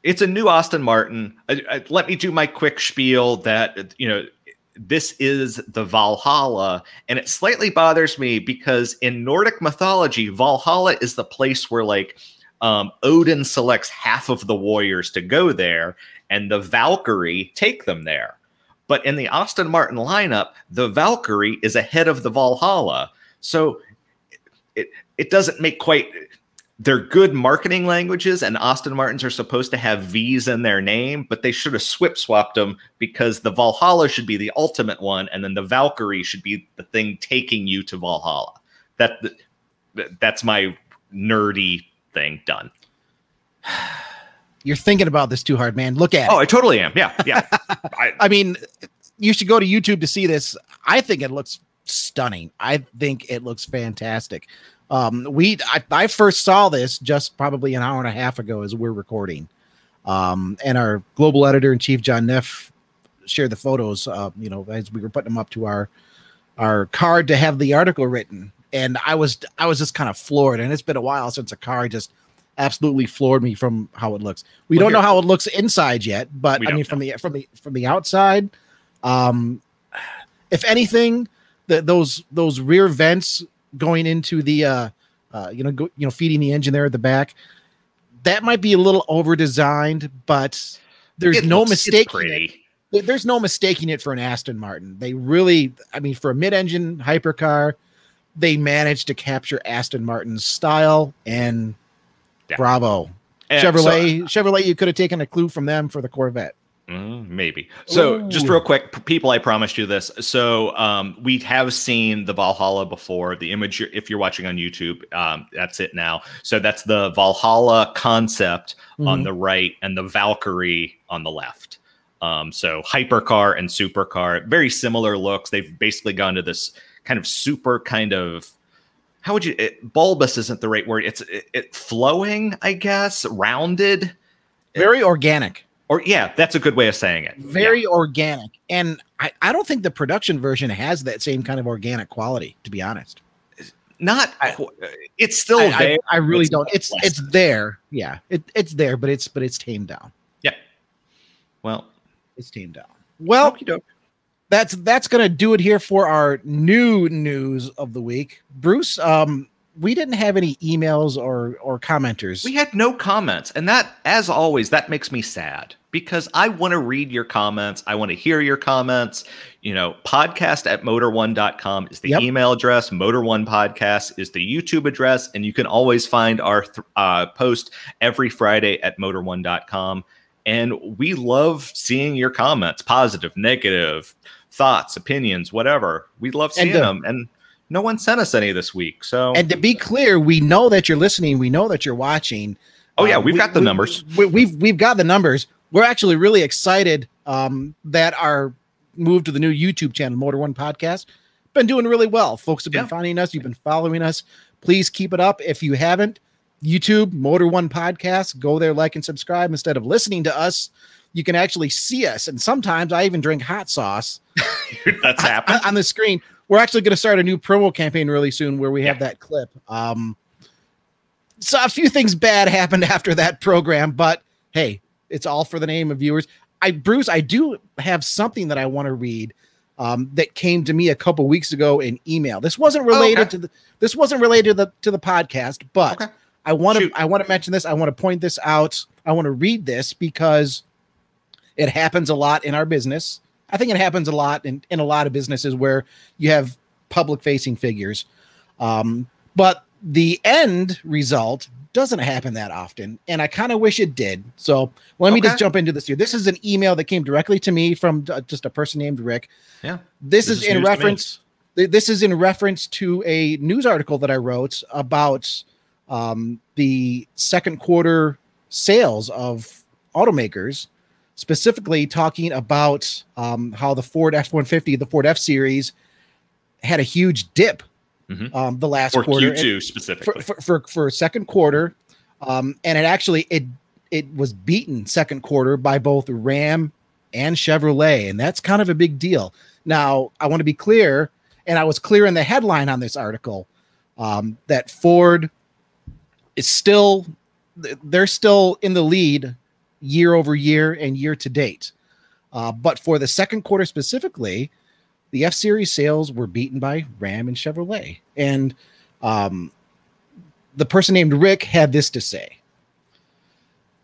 S2: it's a new Aston Martin. Let me do my quick spiel that, this is the Valhalla, and it slightly bothers me because in Nordic mythology, Valhalla is the place where Odin selects half of the warriors to go there, and the Valkyrie take them there. But in the Aston Martin lineup, the Valkyrie is ahead of the Valhalla. So it doesn't make quite... They're good marketing languages, and Aston Martins are supposed to have V's in their name, but they should have swapped them, because the Valhalla should be the ultimate one, and then the Valkyrie should be the thing taking you to Valhalla. That's my nerdy thing done.
S1: You're thinking about this too hard, man. Look at it.
S2: Oh, I totally am. Yeah.
S1: I mean, you should go to YouTube to see this. I think it looks stunning. I think it looks fantastic. I first saw this just probably an hour and a half ago as we're recording. And our global editor in chief, John Neff, shared the photos, as we were putting them up to our card to have the article written. And I was just kind of floored. And it's been a while since a car just absolutely floored me from how it looks. We don't know how it looks inside yet, but I mean, from the outside, if anything, those rear vents going into the feeding the engine there at the back, that might be a little over designed, but there's no mistaking it. There's no mistaking it for an Aston Martin. They really, I mean, for a mid-engine hypercar, they managed to capture Aston Martin's style, and bravo. And Chevrolet, you could have taken a clue from them for the Corvette.
S2: Maybe. So just real quick, people, I promised you this. So we have seen the Valhalla before. The image, if you're watching on YouTube, that's it now. So that's the Valhalla concept on the right and the Valkyrie on the left. So hypercar and supercar, very similar looks. They've basically gone to this kind of super kind of, how would you, bulbous isn't the right word. It's flowing, I guess, rounded.
S1: Very organic.
S2: Or yeah, that's a good way of saying it.
S1: Very organic. And I don't think the production version has that same kind of organic quality, to be honest.
S2: Not. It's still there.
S1: I really don't. It's there. Yeah, it's there, but it's tamed down.
S2: Yeah. Well,
S1: it's tamed down. Well,
S2: okey-doke.
S1: That's gonna do it here for our new news of the week. Bruce, we didn't have any emails or commenters.
S2: We had no comments, and that, as always, that makes me sad because I want to read your comments. I want to hear your comments. You know, podcast@motor1.com is the email address. Motor1 Podcast is the YouTube address, and you can always find our post every Friday at motor1.com. And we love seeing your comments, positive, negative, thoughts, opinions, whatever. We love seeing them. And no one sent us any this week. So, and
S1: to be clear, we know that you're listening. We know that you're watching.
S2: Oh yeah, we've got the numbers.
S1: We've got the numbers. We're actually really excited that our move to the new YouTube channel, Motor1 Podcast, been doing really well. Folks have been finding us. You've been following us. Please keep it up. If you haven't, YouTube, Motor1 Podcast, go there, like and subscribe. Instead of listening to us, you can actually see us. And sometimes I even drink hot sauce.
S2: That's happening
S1: on the screen. We're actually going to start a new promo campaign really soon where we have that clip. So a few things bad happened after that program, but hey, it's all for the name of viewers. Bruce, I do have something that I want to read that came to me a couple weeks ago in email. This wasn't related to the podcast, but I want to mention this. I want to point this out. I want to read this because it happens a lot in our business. I think it happens a lot in a lot of businesses where you have public-facing figures. But the end result doesn't happen that often, and I kind of wish it did. So let me just jump into this here. This is an email that came directly to me from just a person named Rick.
S2: Yeah.
S1: This is in reference. This is in reference to a news article that I wrote about the second quarter sales of automakers, specifically talking about how the Ford F-150, the Ford F-Series, had a huge dip the last quarter.
S2: Q2 specifically.
S1: For second quarter. And it was beaten second quarter by both Ram and Chevrolet. And that's kind of a big deal. Now, I want to be clear, and I was clear in the headline on this article, that Ford is still in the lead year over year and year to date. But for the second quarter specifically, the F-Series sales were beaten by Ram and Chevrolet. And the person named Rick had this to say.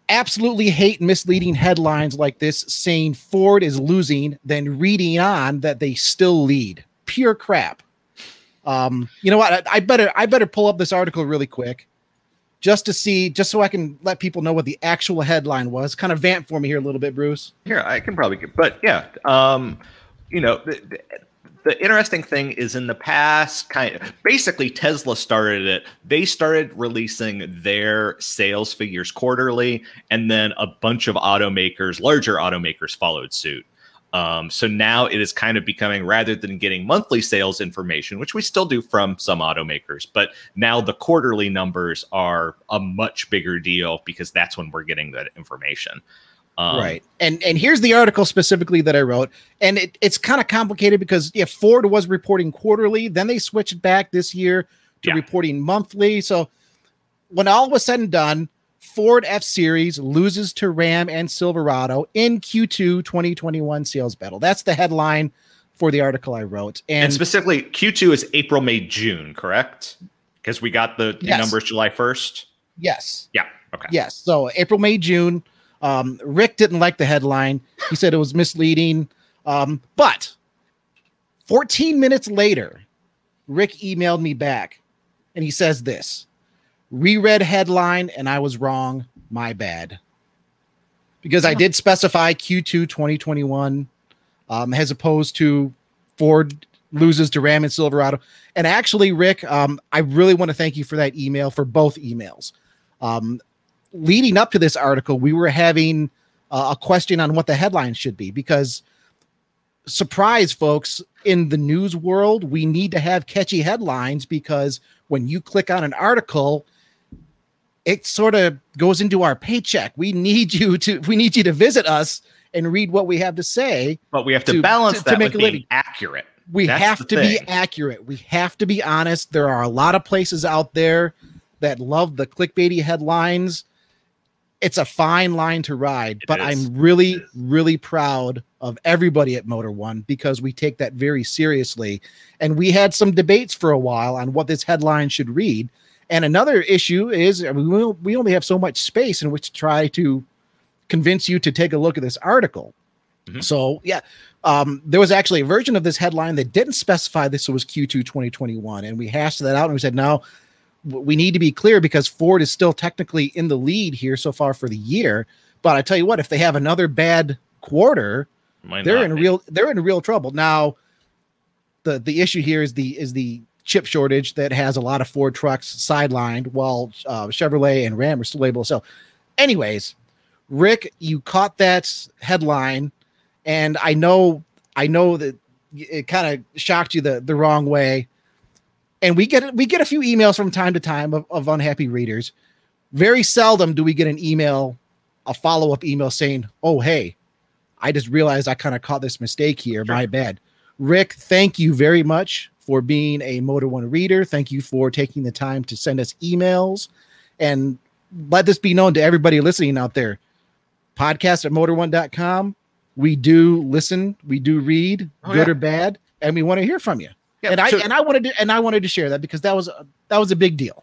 S1: Absolutely hate misleading headlines like this saying Ford is losing, then reading on that they still lead. Pure crap. You know what? I better pull up this article really quick just so I can let people know what the actual headline was. Kind of vamp for me here a little bit, Bruce.
S2: Here, I can probably get, but yeah, you know, the interesting thing is in the past, basically Tesla started it. They started releasing their sales figures quarterly, and then a bunch of automakers, larger automakers, followed suit. So now it is kind of becoming, rather than getting monthly sales information, which we still do from some automakers, but now the quarterly numbers are a much bigger deal because that's when we're getting that information.
S1: Right. And here's the article specifically that I wrote. And it's kind of complicated because if Ford was reporting quarterly, then they switched back this year to reporting monthly. So when all was said and done, Ford F-Series loses to Ram and Silverado in Q2 2021 sales battle. That's the headline for the article I wrote.
S2: And specifically, Q2 is April, May, June, correct? Because we got the numbers July 1st?
S1: Yes.
S2: Yeah. Okay.
S1: Yes. So April, May, June. Rick didn't like the headline. He said it was misleading. But 14 minutes later, Rick emailed me back and he says this: reread headline and I was wrong. My bad. Because I did specify Q2 2021 as opposed to Ford loses to Ram and Silverado. And actually, Rick, I really want to thank you for that email, for both emails. Leading up to this article, we were having a question on what the headline should be, because surprise, folks, in the news world, we need to have catchy headlines, because when you click on an article, it sort of goes into our paycheck. We need you to visit us and read what we have to say.
S2: But we have to balance that with being accurate.
S1: We have to be accurate. We have to be honest. There are a lot of places out there that love the clickbaity headlines. It's a fine line to ride, but I'm really, really proud of everybody at Motor One because we take that very seriously. And we had some debates for a while on what this headline should read. And another issue is we only have so much space in which to try to convince you to take a look at this article. So yeah, there was actually a version of this headline that didn't specify this was Q2 2021. And we hashed that out and we said, no, we need to be clear because Ford is still technically in the lead here so far for the year. But I tell you what, if they have another bad quarter, they're in real trouble. Now, the issue here is the chip shortage that has a lot of Ford trucks sidelined while Chevrolet and Ram are still able to sell. Anyways, Rick, you caught that headline. And I know that it kind of shocked you the wrong way. And we get a few emails from time to time of unhappy readers. Very seldom do we get an email, a follow-up email saying, oh, hey, I just realized I kind of caught this mistake here. Sure. My bad. Rick, thank you very much for being a Motor One reader. Thank you for taking the time to send us emails. And let this be known to everybody listening out there. Podcast at motor1.com. We do listen, we do read, good or bad, and we want to hear from you. Yeah, and I wanted to share that because that was a big deal.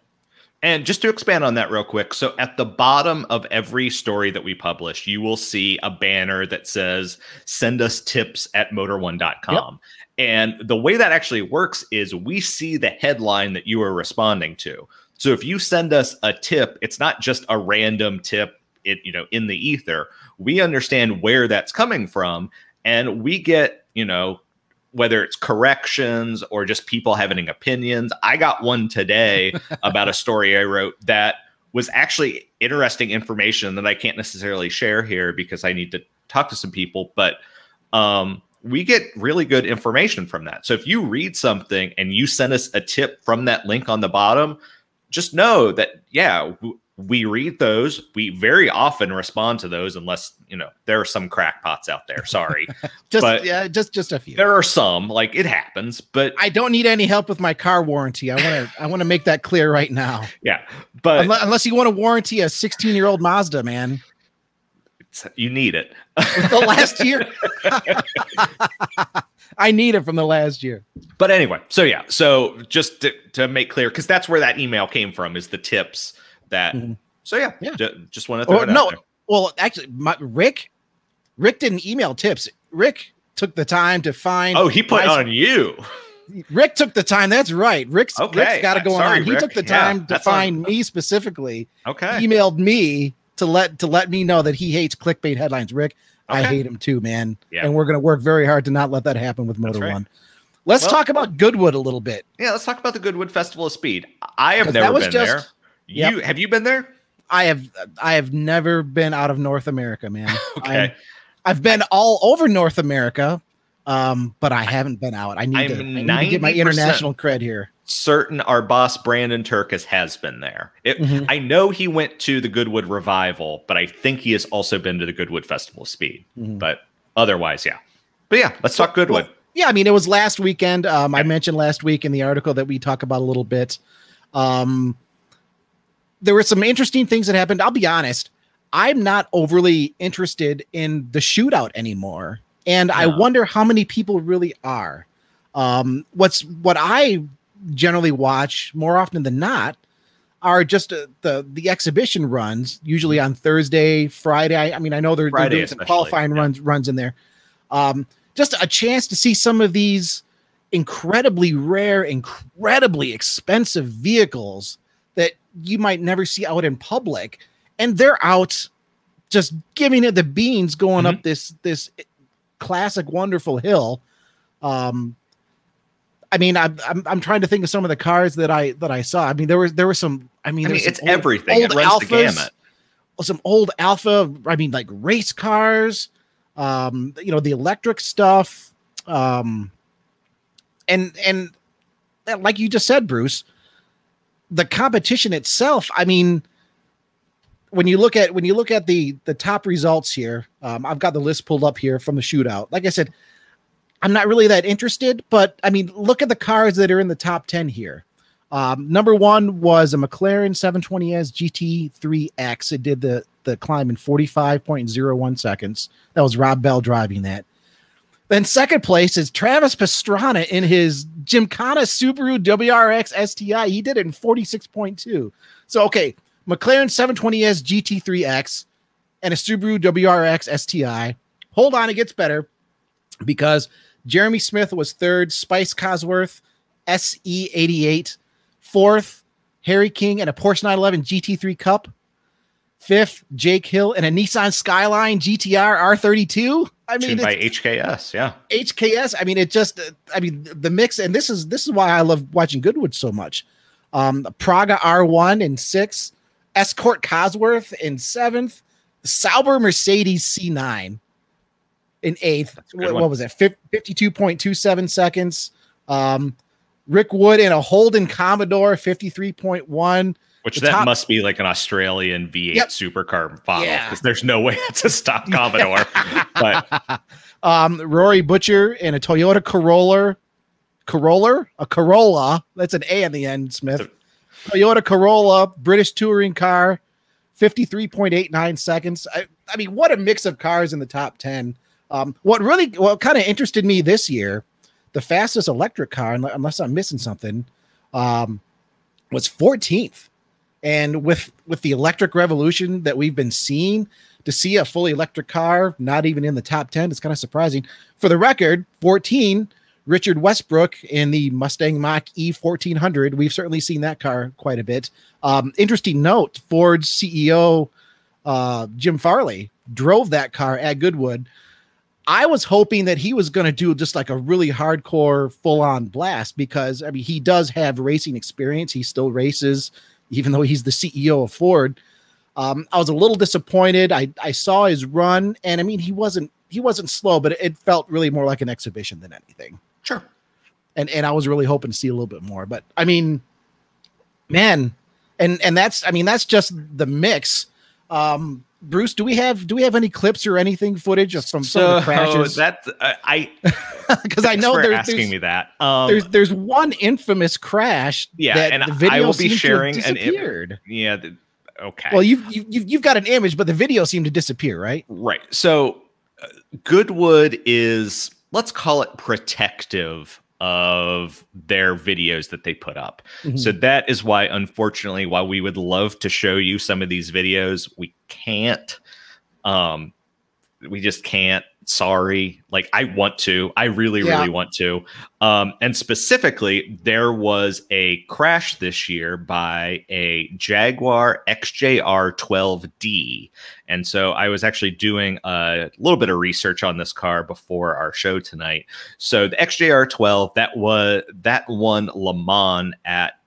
S2: And just to expand on that real quick, so at the bottom of every story that we publish, you will see a banner that says "Send us tips at motor1.com." Yep. And the way that actually works is we see the headline that you are responding to. So if you send us a tip, it's not just a random tip, in the ether. We understand where that's coming from, and we get, whether it's corrections or just people having opinions. I got one today about a story I wrote that was actually interesting information that I can't necessarily share here because I need to talk to some people, but we get really good information from that. So if you read something and you send us a tip from that link on the bottom, just know that, we read those. We very often respond to those unless, there are some crackpots out there. Sorry.
S1: just a few.
S2: There are some, like it happens, but
S1: I don't need any help with my car warranty. I want to make that clear right now.
S2: Yeah. But
S1: unless you want to warranty a 16-year-old Mazda, man.
S2: You need it.
S1: The last year. I need it from the last year.
S2: But anyway, so just to make clear, because that's where that email came from, is the tips that. So just want to throw it out there.
S1: Well, actually, Rick didn't email tips. Rick took the time to find.
S2: Oh, he put on you.
S1: Rick took the time. That's right. Rick's got to go on. He
S2: Rick.
S1: took the time to find me specifically.
S2: Okay.
S1: Emailed me to let me know that he hates clickbait headlines. Rick, I hate him too, man. Yeah. And we're going to work very hard to not let that happen with Motor One. Let's talk about Goodwood a little bit.
S2: Yeah, let's talk about the Goodwood Festival of Speed. I have never been there. Have you been there?
S1: I have never been out of North America, man.
S2: Okay.
S1: I've been all over North America, but I haven't been out. I need to get my international cred here.
S2: Certain our boss Brandon Turkis has been there. I know he went to the Goodwood Revival, but I think he has also been to the Goodwood Festival of Speed. But otherwise, yeah. But yeah, let's talk Goodwood.
S1: Yeah, I mean, it was last weekend. I mentioned last week in the article that we talk about a little bit. There were some interesting things that happened. I'll be honest. I'm not overly interested in the shootout anymore. And I wonder how many people really are. What I generally watch more often than not are just the exhibition runs, usually on Thursday, Friday. I mean, I know they're doing some qualifying runs in there. Just a chance to see some of these incredibly rare, incredibly expensive vehicles that you might never see out in public, and they're out just giving it the beans going up this classic wonderful hill. I mean, I'm trying to think of some of the cars that I saw. I mean, there were some. I mean
S2: it's everything. It runs the gamut.
S1: Some old Alpha. I mean, like race cars. The electric stuff. And like you just said, Bruce, the competition itself. I mean, when you look at the top results here, I've got the list pulled up here from the shootout. Like I said, I'm not really that interested, but I mean, look at the cars that are in the top 10 here. Number 1 was a McLaren 720S GT3X. It did the climb in 45.01 seconds. That was Rob Bell driving that. Then second place is Travis Pastrana in his Gymkhana Subaru WRX STI. He did it in 46.2. So, okay, McLaren 720S GT3X and a Subaru WRX STI. Hold on, it gets better, because Jeremy Smith was third, Spice Cosworth SE88, fourth, Harry King and a Porsche 911 GT3 Cup, fifth, Jake Hill and a Nissan Skyline GTR R32. I mean,
S2: tuned by HKS, yeah.
S1: HKS. I mean, it just, I mean, the mix, and this is why I love watching Goodwood so much. Praga R1 in 6th, Escort Cosworth in 7th, Sauber Mercedes C9 in 8th. What was it? 52.27 seconds. Rick Wood in a Holden Commodore 53.1.
S2: Which that must be like an Australian V8 supercar model, because there's no way it's a stock Commodore. But
S1: Rory Butcher in a Toyota Corolla. That's an A on the end, Smith. Toyota Corolla, British touring car, 53.89 seconds. I mean, what a mix of cars in the top 10. What kind of interested me this year, the fastest electric car, unless I'm missing something, was 14th. And with the electric revolution that we've been seeing, to see a fully electric car not even in the top 10 is kind of surprising. For the record, 14, Richard Westbrook in the Mustang Mach-E 1400. We've certainly seen that car quite a bit. Interesting note, Ford's CEO, Jim Farley, drove that car at Goodwood. I was hoping that he was going to do just like a really hardcore full-on blast, because, I mean, he does have racing experience. He still races, even though he's the CEO of Ford. I was a little disappointed. I saw his run, and I mean, he wasn't slow, but it felt really more like an exhibition than anything.
S2: Sure.
S1: And I was really hoping to see a little bit more, but I mean, man, and that's just the mix. Bruce, do we have any clips or anything footage from some of the crashes? Because I know there's asking
S2: me that.
S1: There's one infamous crash.
S2: Yeah,
S1: that
S2: and
S1: the video
S2: I will be sharing
S1: an image.
S2: Yeah. Okay.
S1: Well, you've got an image, but the video seemed to disappear, right?
S2: Right. So Goodwood is, let's call it, protective of their videos that they put up. Mm-hmm. So that is why, unfortunately, while we would love to show you some of these videos, we can't. We just can't. Sorry. Like, I want to. I really want to. And specifically, there was a crash this year by a Jaguar XJR 12D. And so I was actually doing a little bit of research on this car before our show tonight. So the XJR 12, that won Le Mans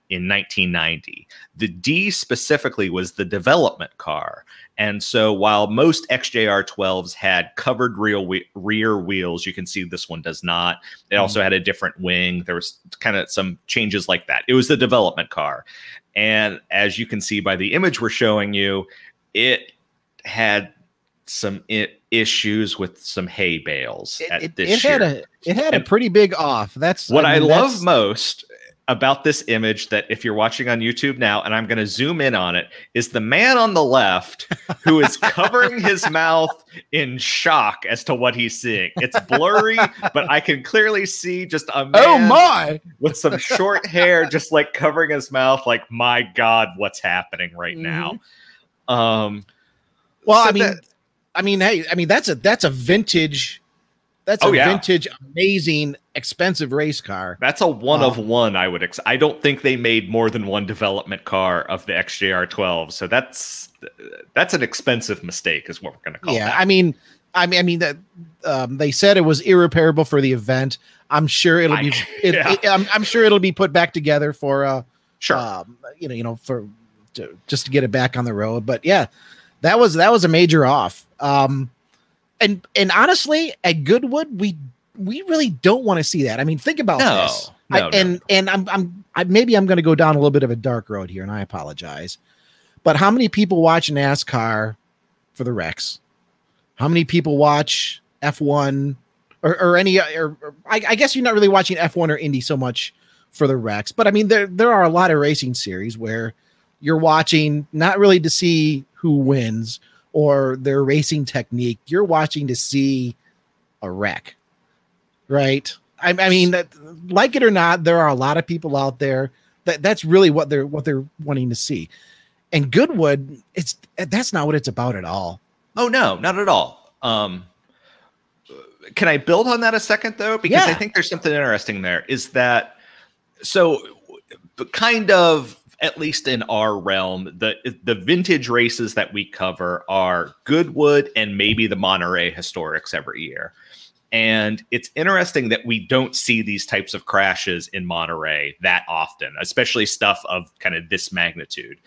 S2: in 1990. The D specifically was the development car. And so while most XJR 12s had covered rear wheels, you can see this one does not. It also had a different wing. There was kind of some changes like that. It was the development car. And as you can see by the image we're showing you, it had some issues with some hay bales this year.
S1: It had a pretty big off. That's
S2: what I love most about this image, that if you're watching on YouTube now, and I'm going to zoom in on it, is the man on the left who is covering his mouth in shock as to what he's seeing. It's blurry, but I can clearly see just a man with some short hair, just like covering his mouth, like, my God, what's happening right now?
S1: Well, so that's a vintage. That's a vintage, amazing, expensive race car.
S2: That's a one of one. I don't think they made more than one development car of the XJR 12. So that's an expensive mistake, is what we're going to call it.
S1: Yeah, I mean that they said it was irreparable for the event. I'm sure it'll be. I'm sure it'll be put back together for just to get it back on the road. But yeah, that was a major off. And honestly, at Goodwood, we really don't want to see that. I mean, think about this. Maybe I'm going to go down a little bit of a dark road here, and I apologize. But how many people watch NASCAR for the wrecks? How many people watch F1 or any, or I guess you're not really watching F1 or Indy so much for the wrecks, but I mean, there are a lot of racing series where you're watching not really to see who wins or their racing technique. You're watching to see a wreck, right? I mean, like it or not, there are a lot of people out there that's really what they're wanting to see. And Goodwood, that's not what it's about at all.
S2: Oh no, not at all. Can I build on that a second though? Because I think there's something interesting there. Is that so? Kind of, at least in our realm, the vintage races that we cover are Goodwood and maybe the Monterey Historics every year. And it's interesting that we don't see these types of crashes in Monterey that often, especially stuff of kind of this magnitude.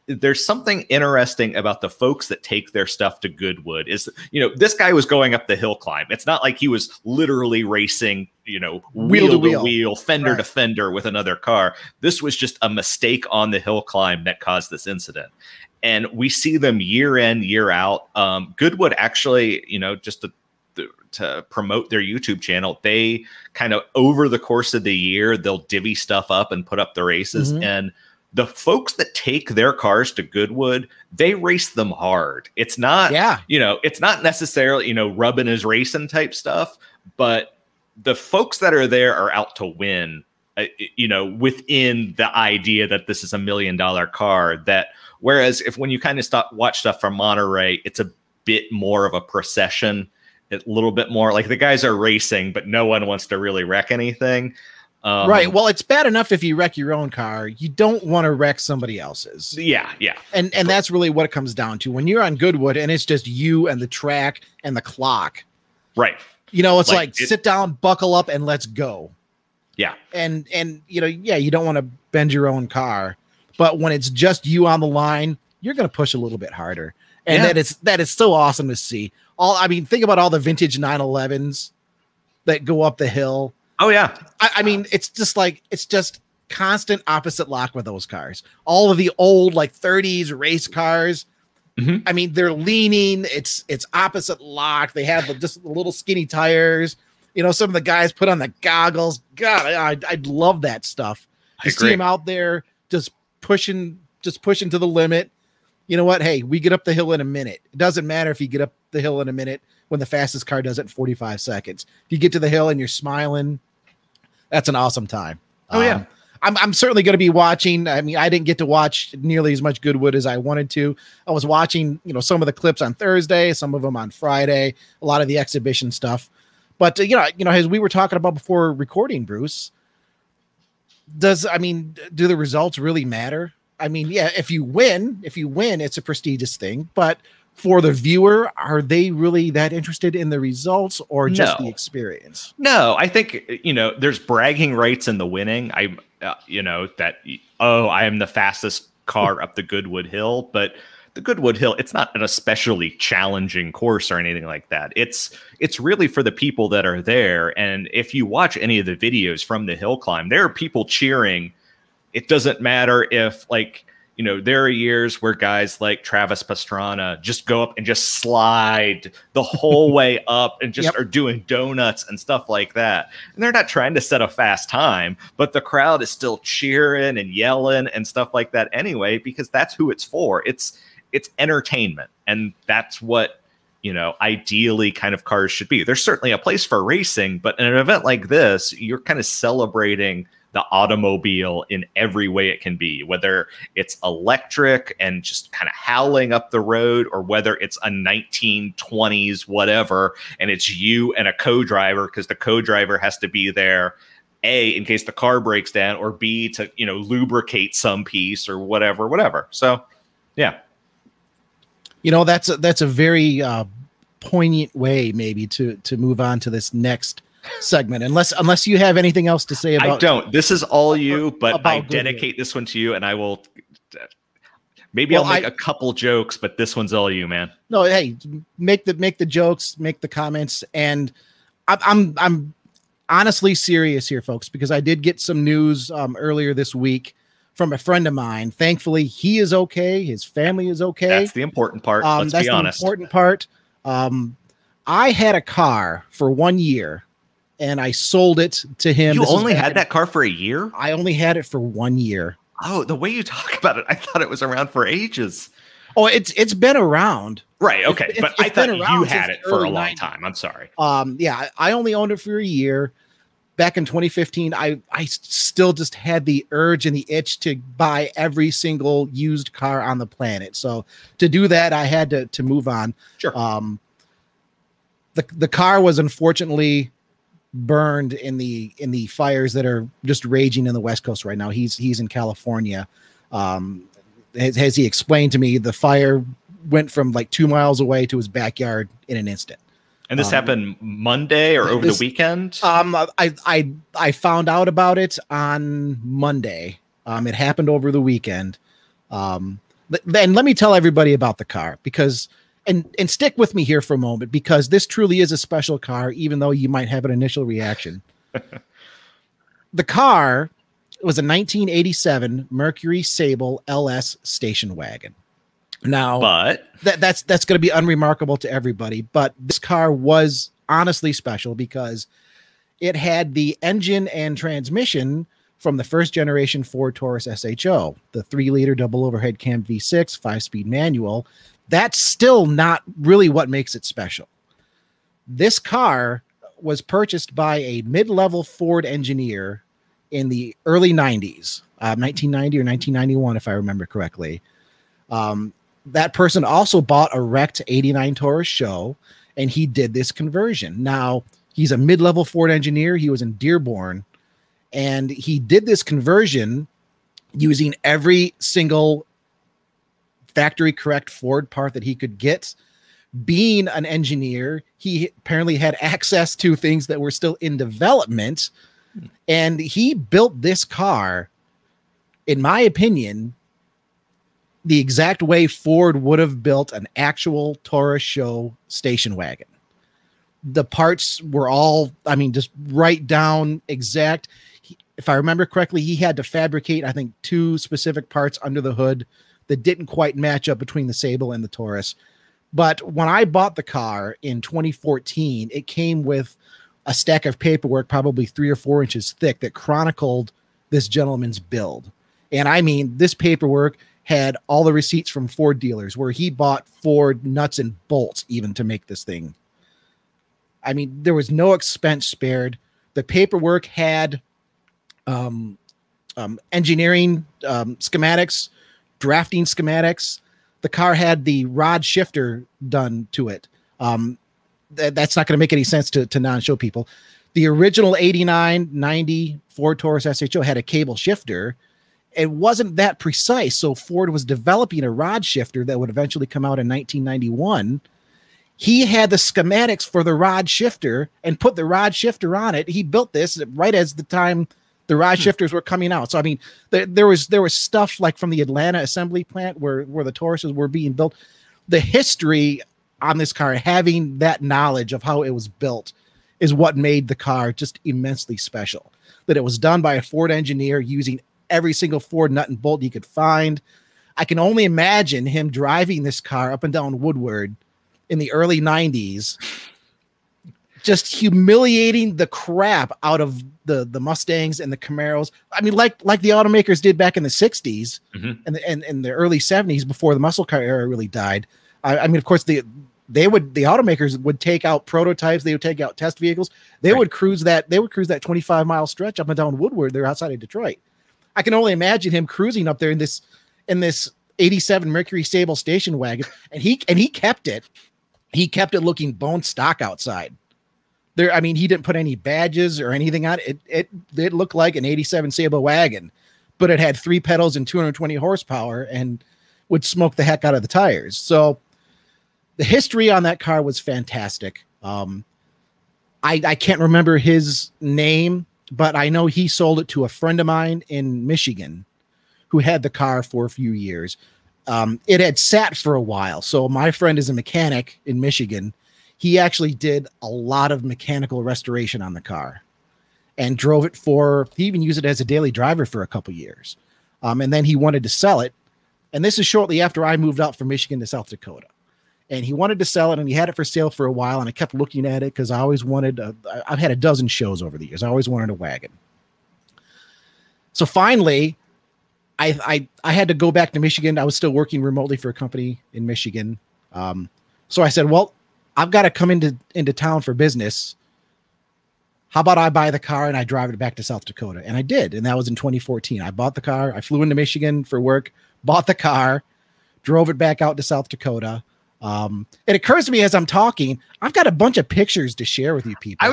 S2: There's something interesting about the folks that take their stuff to Goodwood. Is, you know, this guy was going up the hill climb. It's not like he was literally racing, you know, wheel to wheel, fender to fender with another car. This was just a mistake on the hill climb that caused this incident. And we see them year in, year out. Goodwood actually, you know, just to promote their YouTube channel, they kind of, over the course of the year, they'll divvy stuff up and put up the races. And the folks that take their cars to Goodwood, they race them hard. It's not, you know, it's not necessarily, you know, rubbing his racing type stuff, but the folks that are there are out to win, you know, within the idea that this is $1 million car. That, whereas when you kind of watch stuff from Monterey, it's a bit more of a procession, a little bit more like the guys are racing, but no one wants to really wreck anything.
S1: Right. Well, it's bad enough if you wreck your own car. You don't want to wreck somebody else's.
S2: Yeah.
S1: And that's really what it comes down to. When you're on Goodwood and it's just you and the track and the clock.
S2: Right.
S1: You know, it's like sit down, buckle up, and let's go.
S2: Yeah.
S1: And you know, you don't want to bend your own car. But when it's just you on the line, you're going to push a little bit harder. And that is so awesome to see. I mean, think about all the vintage 911s that go up the hill.
S2: Oh yeah.
S1: I mean, it's just constant opposite lock with those cars. All of the old like 30s race cars. I mean, they're leaning. It's opposite lock. They have just the little skinny tires. You know, some of the guys put on the goggles. God, I'd love that stuff. To see them out there just pushing to the limit. You know what? Hey, we get up the hill in a minute. It doesn't matter if you get up the hill in a minute when the fastest car does it in 45 seconds. If you get to the hill and you're smiling, that's an awesome time.
S2: Oh yeah.
S1: I'm certainly going to be watching. I mean, I didn't get to watch nearly as much Goodwood as I wanted to. I was watching, you know, some of the clips on Thursday, some of them on Friday, a lot of the exhibition stuff. But you know, as we were talking about before recording, Bruce, do the results really matter? I mean, yeah, if you win, it's a prestigious thing, but for the viewer, are they really that interested in the results or just the experience? No,
S2: I think, you know, there's bragging rights in the winning. You know, that, I am the fastest car up the Goodwood Hill, but the Goodwood Hill, it's not an especially challenging course or anything like that. It's really for the people that are there. And if you watch any of the videos from the hill climb, there are people cheering. It doesn't matter if, like, you know, there are years where guys like Travis Pastrana just go up and just slide the whole way up and just are doing donuts and stuff like that. And they're not trying to set a fast time, but the crowd is still cheering and yelling and stuff like that anyway, because that's who it's for. It's entertainment. And that's what, you know, ideally kind of cars should be. There's certainly a place for racing, but in an event like this, you're kind of celebrating the automobile in every way it can be, whether it's electric and just kind of howling up the road, or whether it's a 1920s whatever and it's you and a co-driver, because the co-driver has to be there, A, in case the car breaks down, or B, to, you know, lubricate some piece or whatever. So yeah,
S1: you know, that's a very poignant way maybe to move on to this next segment, unless you have anything else to say about.
S2: I don't. This is all you, but I dedicate this one to you, and I will. Maybe I'll make a couple jokes, but this one's all you, man. No,
S1: hey, make the jokes, make the comments, and I'm honestly serious here, folks, because I did get some news earlier this week from a friend of mine. Thankfully, he is okay. His family is okay.
S2: That's the important part. Let's be honest.
S1: That's the important part. I had a car for 1 year and I sold it to him.
S2: You only had that car for a year?
S1: I only had it for 1 year.
S2: Oh, the way you talk about it, I thought it was around for ages.
S1: Oh, it's been around.
S2: Right. Okay. But I thought you had it for a long time. I'm sorry.
S1: Yeah, I only owned it for a year. Back in 2015, I still just had the urge and the itch to buy every single used car on the planet. So to do that, I had to move on.
S2: Sure.
S1: The car was unfortunately burned in the fires that are just raging in the West Coast right now. He's in California. As he explained to me, the fire went from like 2 miles away to his backyard in an instant.
S2: And this happened Monday or over the weekend?
S1: I found out about it on Monday. It happened over the weekend. Then let me tell everybody about the car, because and stick with me here for a moment, because this truly is a special car, even though you might have an initial reaction. The car was a 1987 Mercury Sable LS station wagon. Now, but that's going to be unremarkable to everybody, but this car was honestly special because it had the engine and transmission from the first generation Ford Taurus SHO, the 3-liter double overhead cam V6 5-speed manual. That's still not really what makes it special. This car was purchased by a mid-level Ford engineer in the early 90s, 1990 or 1991, if I remember correctly. That person also bought a wrecked 89 Taurus SHO, and he did this conversion. Now, he's a mid-level Ford engineer. He was in Dearborn, and he did this conversion using every single factory correct Ford part that he could get. Being an engineer, he apparently had access to things that were still in development, and he built this car, in my opinion, the exact way Ford would have built an actual Taurus SHO station wagon. The parts were all, I mean, just right down exact. If I remember correctly, he had to fabricate, I think, 2 specific parts under the hood that didn't quite match up between the Sable and the Taurus. But when I bought the car in 2014, it came with a stack of paperwork, probably 3 or 4 inches thick, that chronicled this gentleman's build. And I mean, this paperwork had all the receipts from Ford dealers where he bought Ford nuts and bolts even to make this thing. I mean, there was no expense spared. The paperwork had engineering schematics, drafting schematics. The car had the rod shifter done to it. That's not going to make any sense to non-show people. The original 89, 90 Ford Taurus SHO had a cable shifter. It wasn't that precise, so Ford was developing a rod shifter that would eventually come out in 1991. He had the schematics for the rod shifter and put the rod shifter on it. He built this right as the time the rod shifters were coming out. So I mean, there was stuff like from the Atlanta assembly plant where the Tauruses were being built. The history on this car, having that knowledge of how it was built, is what made the car just immensely special. That it was done by a Ford engineer using every single Ford nut and bolt he could find. I can only imagine him driving this car up and down Woodward in the early 90s, just humiliating the crap out of the Mustangs and the Camaros. I mean, like the automakers did back in the 60s and the early 70s before the muscle car era really died. I mean, of course, the automakers would take out prototypes. They would take out test vehicles. They would cruise that 25-mile stretch up and down Woodward. They're outside of Detroit. I can only imagine him cruising up there in this 87 Mercury Sable station wagon, and he kept it. He kept it looking bone stock outside. There, I mean, he didn't put any badges or anything on it. It looked like an 87 Sable wagon, but it had 3 pedals and 220 horsepower and would smoke the heck out of the tires. So the history on that car was fantastic. I can't remember his name, but I know he sold it to a friend of mine in Michigan who had the car for a few years. It had sat for a while. So my friend is a mechanic in Michigan. He actually did a lot of mechanical restoration on the car and drove it he even used it as a daily driver for a couple years. And then he wanted to sell it. And this is shortly after I moved out from Michigan to South Dakota. and he wanted to sell it, and he had it for sale for a while, and I kept looking at it because I always wanted, I've had a dozen shows over the years. I always wanted a wagon. So finally, I had to go back to Michigan. I was still working remotely for a company in Michigan. So I said, well, I've got to come into town for business. How about I buy the car and I drive it back to South Dakota? And I did. And that was in 2014. I bought the car. I flew into Michigan for work, bought the car, drove it back out to South Dakota. It occurs to me as I'm talking, I've got a bunch of pictures to share with you people.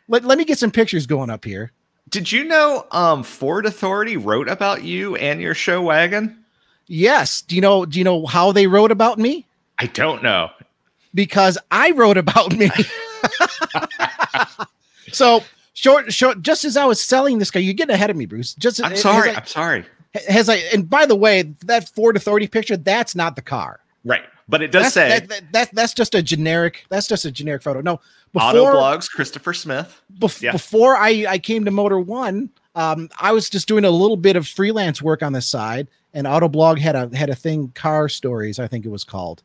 S1: Let me get some pictures going up here.
S2: Did you know Ford Authority wrote about you and your show wagon?
S1: Yes. Do you know how they wrote about me?
S2: I don't know.
S1: Because I wrote about me. So short, just as I was selling this car, you're getting ahead of me, Bruce.
S2: I'm sorry.
S1: And by the way, that Ford Authority picture, that's not the car.
S2: Right. But it does say
S1: that's just a generic photo. No,
S2: Autoblogs, Christopher Smith.
S1: Before I came to Motor One, I was just doing a little bit of freelance work on the side, and Autoblog had a thing, Car Stories, I think it was called.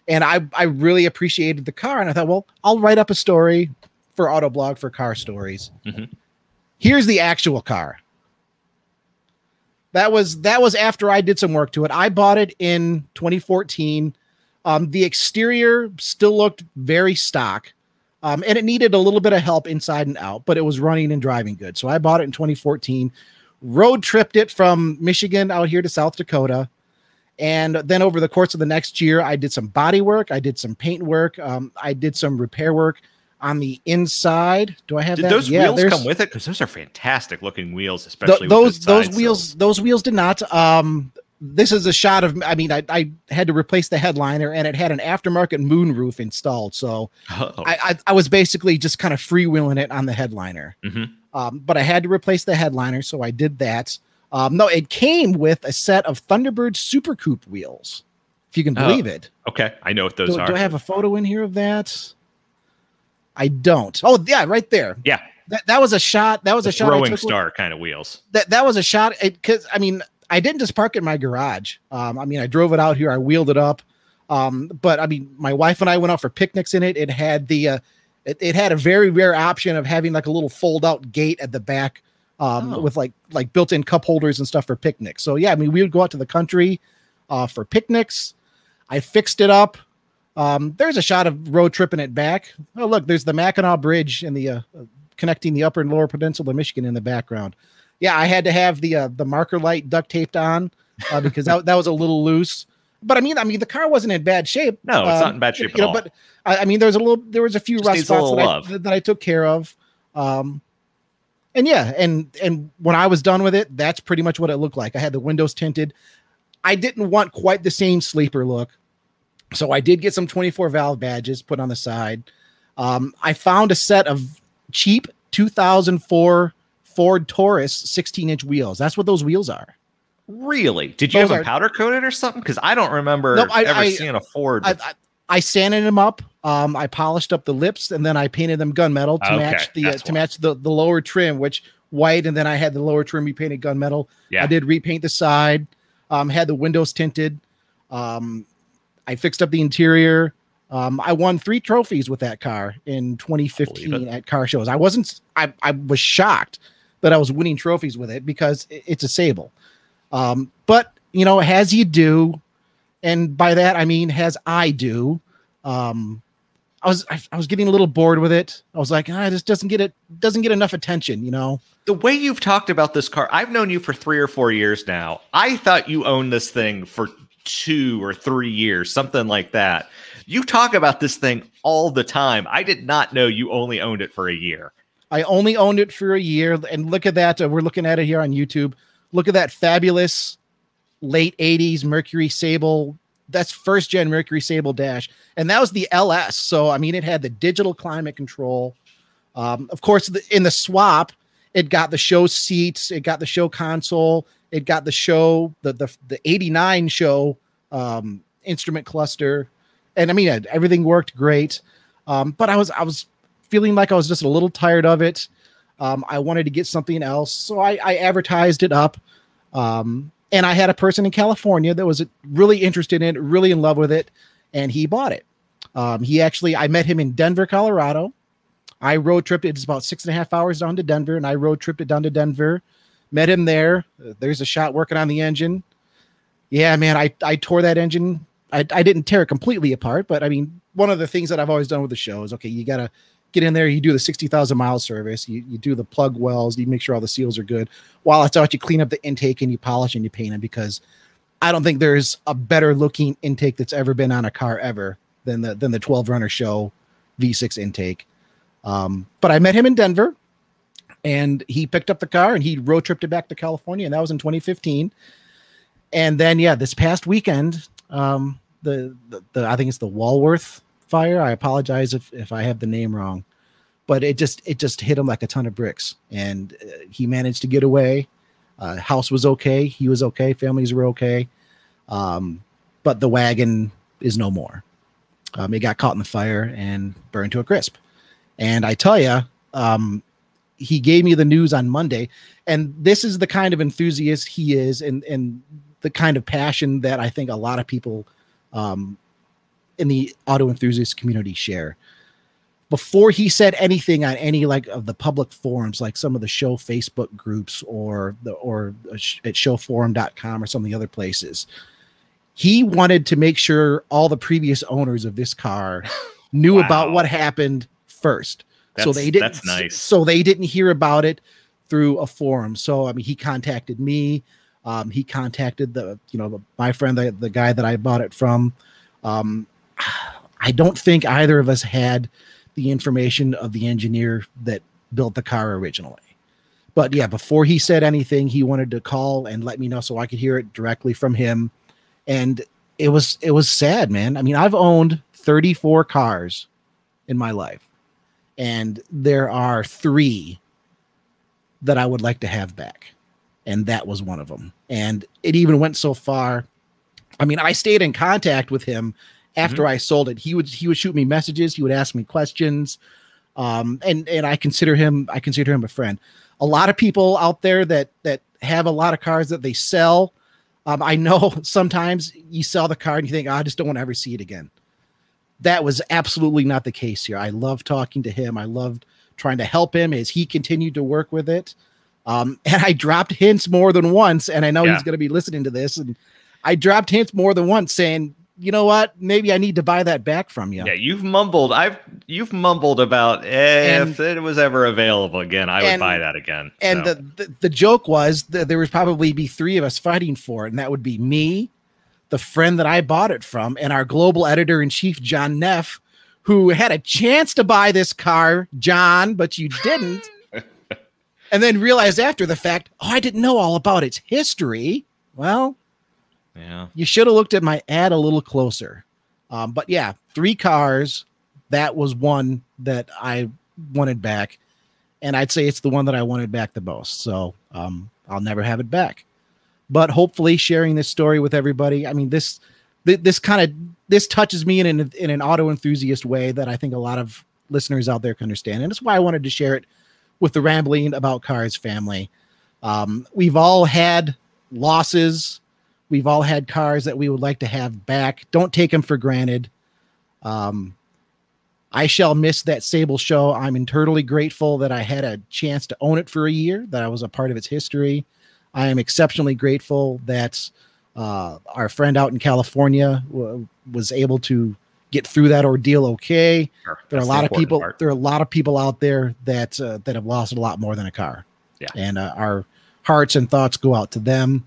S1: And I really appreciated the car, and I thought, well, I'll write up a story for Autoblog for Car Stories. Mm-hmm. Here's the actual car. That was after I did some work to it. I bought it in 2014. The exterior still looked very stock, and it needed a little bit of help inside and out, but it was running and driving good. So I bought it in 2014, road tripped it from Michigan out here to South Dakota. And then over the course of the next year, I did some body work. I did some paint work. I did some repair work on the inside. Do I have that?
S2: Did those wheels come with it? Because those are fantastic looking wheels, especially those
S1: wheels. So. Those wheels did not. This is a shot of. I mean, I had to replace the headliner, and it had an aftermarket moonroof installed. So I was basically just kind of freewheeling it on the headliner. Mm-hmm. But I had to replace the headliner, so I did that. No, it came with a set of Thunderbird Super Coupe wheels, if you can believe it.
S2: Okay, I know what those are.
S1: Do I have a photo in here of that? I don't. Oh, yeah, right there.
S2: Yeah,
S1: that was a shot. That was a shot.
S2: Throwing star kind of wheels.
S1: That was a shot. Because I mean, I didn't just park it in my garage. I mean, I drove it out here. I wheeled it up. But I mean, my wife and I went out for picnics in it. It had it had a very rare option of having like a little fold out gate at the back. With like built-in cup holders and stuff for picnics. So yeah, I mean, we would go out to the country for picnics. I fixed it up. There's a shot of road tripping it back. Oh, look, there's the Mackinac Bridge and the connecting the upper and lower peninsula of Michigan in the background. Yeah, I had to have the marker light duct taped on because that was a little loose. But I mean, the car wasn't in bad shape.
S2: No, it's not in bad shape at all.
S1: But I mean, there was a few rust spots that I took care of. And yeah, and when I was done with it, that's pretty much what it looked like. I had the windows tinted. I didn't want quite the same sleeper look, so I did get some 24 valve badges put on the side. I found a set of cheap 2004 Ford Taurus 16-inch wheels. That's what those wheels are.
S2: Really? Did you have them powder coated or something? Because I don't remember ever seeing a Ford.
S1: I sanded them up. I polished up the lips, and then I painted them gunmetal to match the lower trim, which white, and then I had the lower trim repainted gunmetal. Yeah. I did repaint the side. Had the windows tinted. I fixed up the interior. I won 3 trophies with that car in 2015 at car shows. I was shocked that I was winning trophies with it because it's a Sable. But you know, as you do. And by that, I mean, as I do, I was getting a little bored with it. I was like, it just doesn't get enough attention, you know.
S2: The way you've talked about this car, I've known you for 3 or 4 years now. I thought you owned this thing for 2 or 3 years, something like that. You talk about this thing all the time. I did not know you only owned it for a year.
S1: I only owned it for a year, and look at that. We're looking at it here on YouTube. Look at that fabulous late 80s Mercury Sable. That's first gen Mercury Sable dash. And that was the LS. So, I mean, it had the digital climate control. Of course, in the swap, it got the show seats. It got the show console. It got the show, the 89 show instrument cluster. And I mean, everything worked great. But I was feeling like I was just a little tired of it. I wanted to get something else. So I advertised it up. And I had a person in California that was really interested in it, really in love with it, and he bought it. I met him in Denver, Colorado. I road tripped it. It's about 6.5 hours down to Denver, and I road tripped it down to Denver. Met him there. There's a shot working on the engine. Yeah, man, I tore that engine. I didn't tear it completely apart, but I mean, one of the things that I've always done with the show is, okay, you got to get in there. You do the 60,000 mile service. You do the plug wells. You make sure all the seals are good. While it's out, you clean up the intake and you polish and you paint it, because I don't think there's a better looking intake that's ever been on a car ever than the 12 runner show V6 intake. But I met him in Denver, and he picked up the car and he road tripped it back to California, and that was in 2015. And then, yeah, this past weekend, I think it's the Walworth fire. I apologize if I have the name wrong, but it just hit him like a ton of bricks, and he managed to get away. House was okay. He was okay. Families were okay. But the wagon is no more. It got caught in the fire and burned to a crisp. And I tell you, he gave me the news on Monday, and this is the kind of enthusiast he is, and the kind of passion that I think a lot of people in the auto enthusiast community share. Before he said anything on any like of the public forums, like some of the show Facebook groups or at showforum.com or some of the other places, he wanted to make sure all the previous owners of this car knew about what happened first. That's nice. So they didn't hear about it through a forum. So, I mean, he contacted me. He contacted my friend, the guy that I bought it from. I don't think either of us had the information of the engineer that built the car originally. But yeah, before he said anything, he wanted to call and let me know so I could hear it directly from him. And it was sad, man. I mean, I've owned 34 cars in my life, and there are 3 that I would like to have back. And that was one of them. And it even went so far. I mean, I stayed in contact with him after I sold it. He would shoot me messages. He would ask me questions. And I consider him a friend. A lot of people out there that have a lot of cars that they sell. I know sometimes you sell the car and you think, I just don't want to ever see it again. That was absolutely not the case here. I loved talking to him. I loved trying to help him as he continued to work with it. And I dropped hints more than once, and I know he's going to be listening to this. And I dropped hints more than once saying, you know what, maybe I need to buy that back from you.
S2: Yeah, you've mumbled about if it was ever available again, I would buy that again.
S1: And the joke was that there would probably be 3 of us fighting for it, and that would be me, the friend that I bought it from, and our global editor-in-chief, John Neff, who had a chance to buy this car, John, but you didn't. And then realized after the fact, I didn't know all about its history. Well, yeah, you should have looked at my ad a little closer. But yeah, 3 cars. That was one that I wanted back. And I'd say it's the one that I wanted back the most. So I'll never have it back. But hopefully sharing this story with everybody. I mean, this touches me in an auto enthusiast way that I think a lot of listeners out there can understand. And that's why I wanted to share it with the Rambling About Cars family. We've all had losses. We've all had cars that we would like to have back. Don't take them for granted. I shall miss that Sable SHO. I'm eternally grateful that I had a chance to own it for a year, that I was a part of its history. I am exceptionally grateful that our friend out in California was able to get through that ordeal okay. Sure. There are a lot of people. There are a lot of people out there that have lost a lot more than a car. Yeah, and our hearts and thoughts go out to them.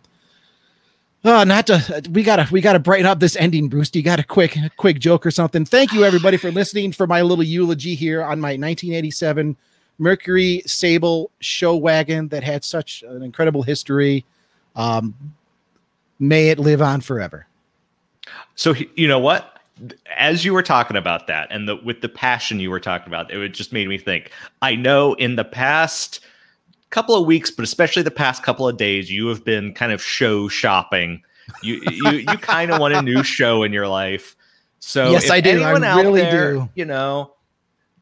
S1: We gotta brighten up this ending, Bruce. You got a quick joke or something? Thank you everybody for listening for my little eulogy here on my 1987 Mercury Sable SHO wagon that had such an incredible history. May it live on forever.
S2: So you know what? As you were talking about that, and with the passion you were talking about, it just made me think. I know in the past couple of weeks, but especially the past couple of days, you have been kind of show shopping. You kind of want a new show in your life. So
S1: yes, I do. I really do.
S2: You know,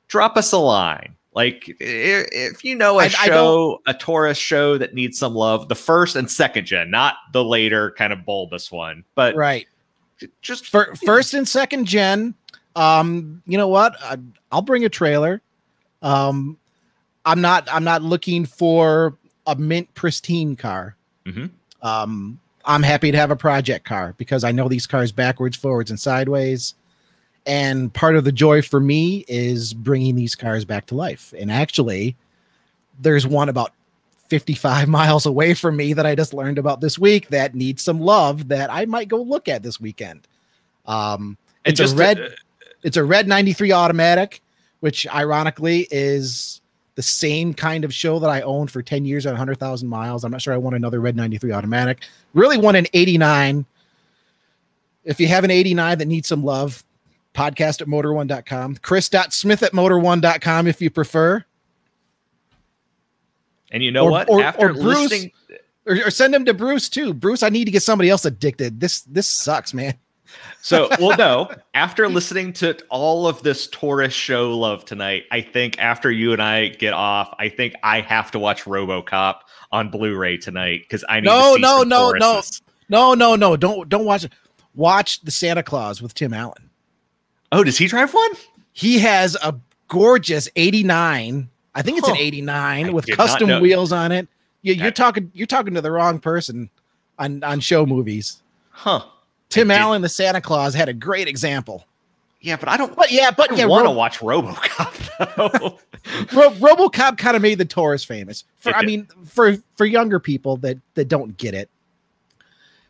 S2: drop us a line. Like, if you know a Taurus show that needs some love, the first and second gen, not the later kind of bulbous one, but
S1: right.
S2: Just
S1: for first and second gen. You know what? I'll bring a trailer. I'm not looking for a mint pristine car. I'm happy to have a project car because I know these cars backwards, forwards, and sideways. And part of the joy for me is bringing these cars back to life. And actually, there's one about 55 miles away from me that I just learned about this week that needs some love that I might go look at this weekend. It's a red 93 automatic, which ironically is the same kind of show that I owned for 10 years at 100,000 miles. I'm not sure I want another red 93 automatic. Really want an 89. If you have an 89 that needs some love, podcast at motor1.com, chris.smith@motor1.com if you prefer.
S2: And you know what? After listening,
S1: or send them to Bruce too. Bruce, I need to get somebody else addicted. This sucks, man.
S2: So, well, no, after listening to all of this Taurus show love tonight, I think after you and I get off, I think I have to watch RoboCop on Blu-ray tonight because I need to see some Tauruses.
S1: No. Don't watch it. Watch the Santa Claus with Tim Allen.
S2: Oh, does he drive one?
S1: He has a gorgeous 89. I think it's an 89 with custom wheels on it. You're talking to the wrong person on show movies.
S2: Huh.
S1: Tim Allen, the Santa Claus, had a great example.
S2: Yeah, but I don't.
S1: But I
S2: want to watch RoboCop.
S1: RoboCop kind of made the Taurus famous. For younger people that don't get it,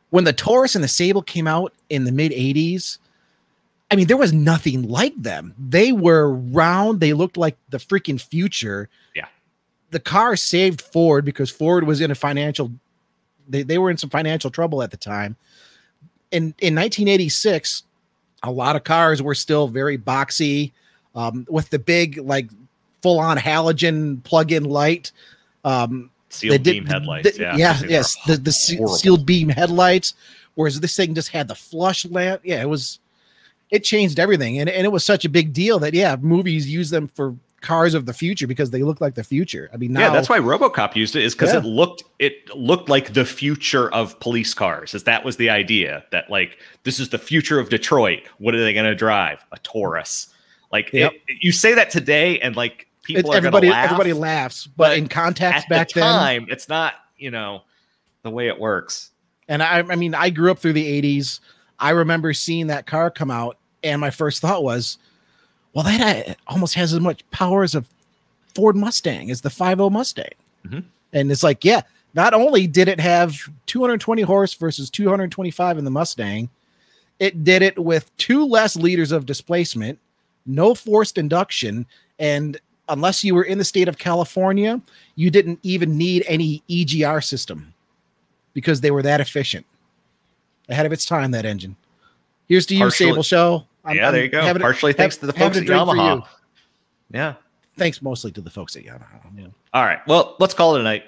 S1: when the Taurus and the Sable came out in the mid '80s, I mean, there was nothing like them. They were round. They looked like the freaking future.
S2: Yeah.
S1: The car saved Ford because Ford was in a financial. They were in some financial trouble at the time. In 1986, a lot of cars were still very boxy, with the big, like, full-on halogen plug-in light.
S2: Sealed beam headlights.
S1: The sealed beam headlights, whereas this thing just had the flush lamp. Yeah, it changed everything. And it was such a big deal that, movies use them for cars of the future because they look like the future. I mean, now,
S2: that's why RoboCop used it, is because it looked like the future of police cars. Is that was the idea that, like, this is the future of Detroit. What are they going to drive? A Taurus. Like, you say that today, and like people are going to laugh.
S1: Everybody laughs, but in context back then,
S2: it's not the way it works.
S1: And I mean, I grew up through the '80s. I remember seeing that car come out, and my first thought was, well, that almost has as much power as a Ford Mustang, as the 5.0 Mustang. And it's like, not only did it have 220 horse versus 225 in the Mustang, it did it with 2 less liters of displacement, no forced induction, and unless you were in the state of California, you didn't even need any EGR system because they were that efficient. Ahead of its time, that engine. Here's to you, Sable SHO.
S2: There you go. Partially thanks to the folks at Yamaha. Yeah.
S1: Thanks mostly to the folks at Yamaha. Yeah.
S2: All right. Well, let's call it a night.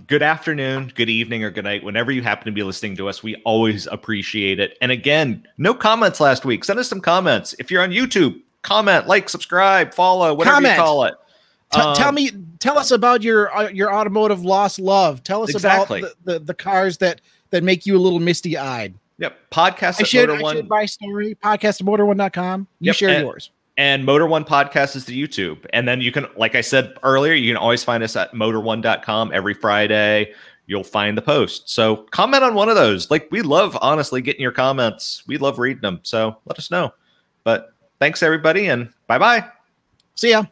S2: Good afternoon, good evening, or good night. Whenever you happen to be listening to us, we always appreciate it. And again, no comments last week. Send us some comments. If you're on YouTube, comment, like, subscribe, follow, whatever you call it.
S1: Tell us about your automotive lost love. Tell us about the cars that make you a little misty eyed.
S2: Yep. Podcast
S1: I shared my story. Podcast at motor1.com. You share yours.
S2: And Motor One Podcast is the YouTube. And then you can, like I said earlier, you can always find us at motor1.com every Friday. You'll find the post. So comment on one of those. Like, we love, honestly, getting your comments. We love reading them. So let us know. But thanks, everybody, and bye-bye.
S1: See ya.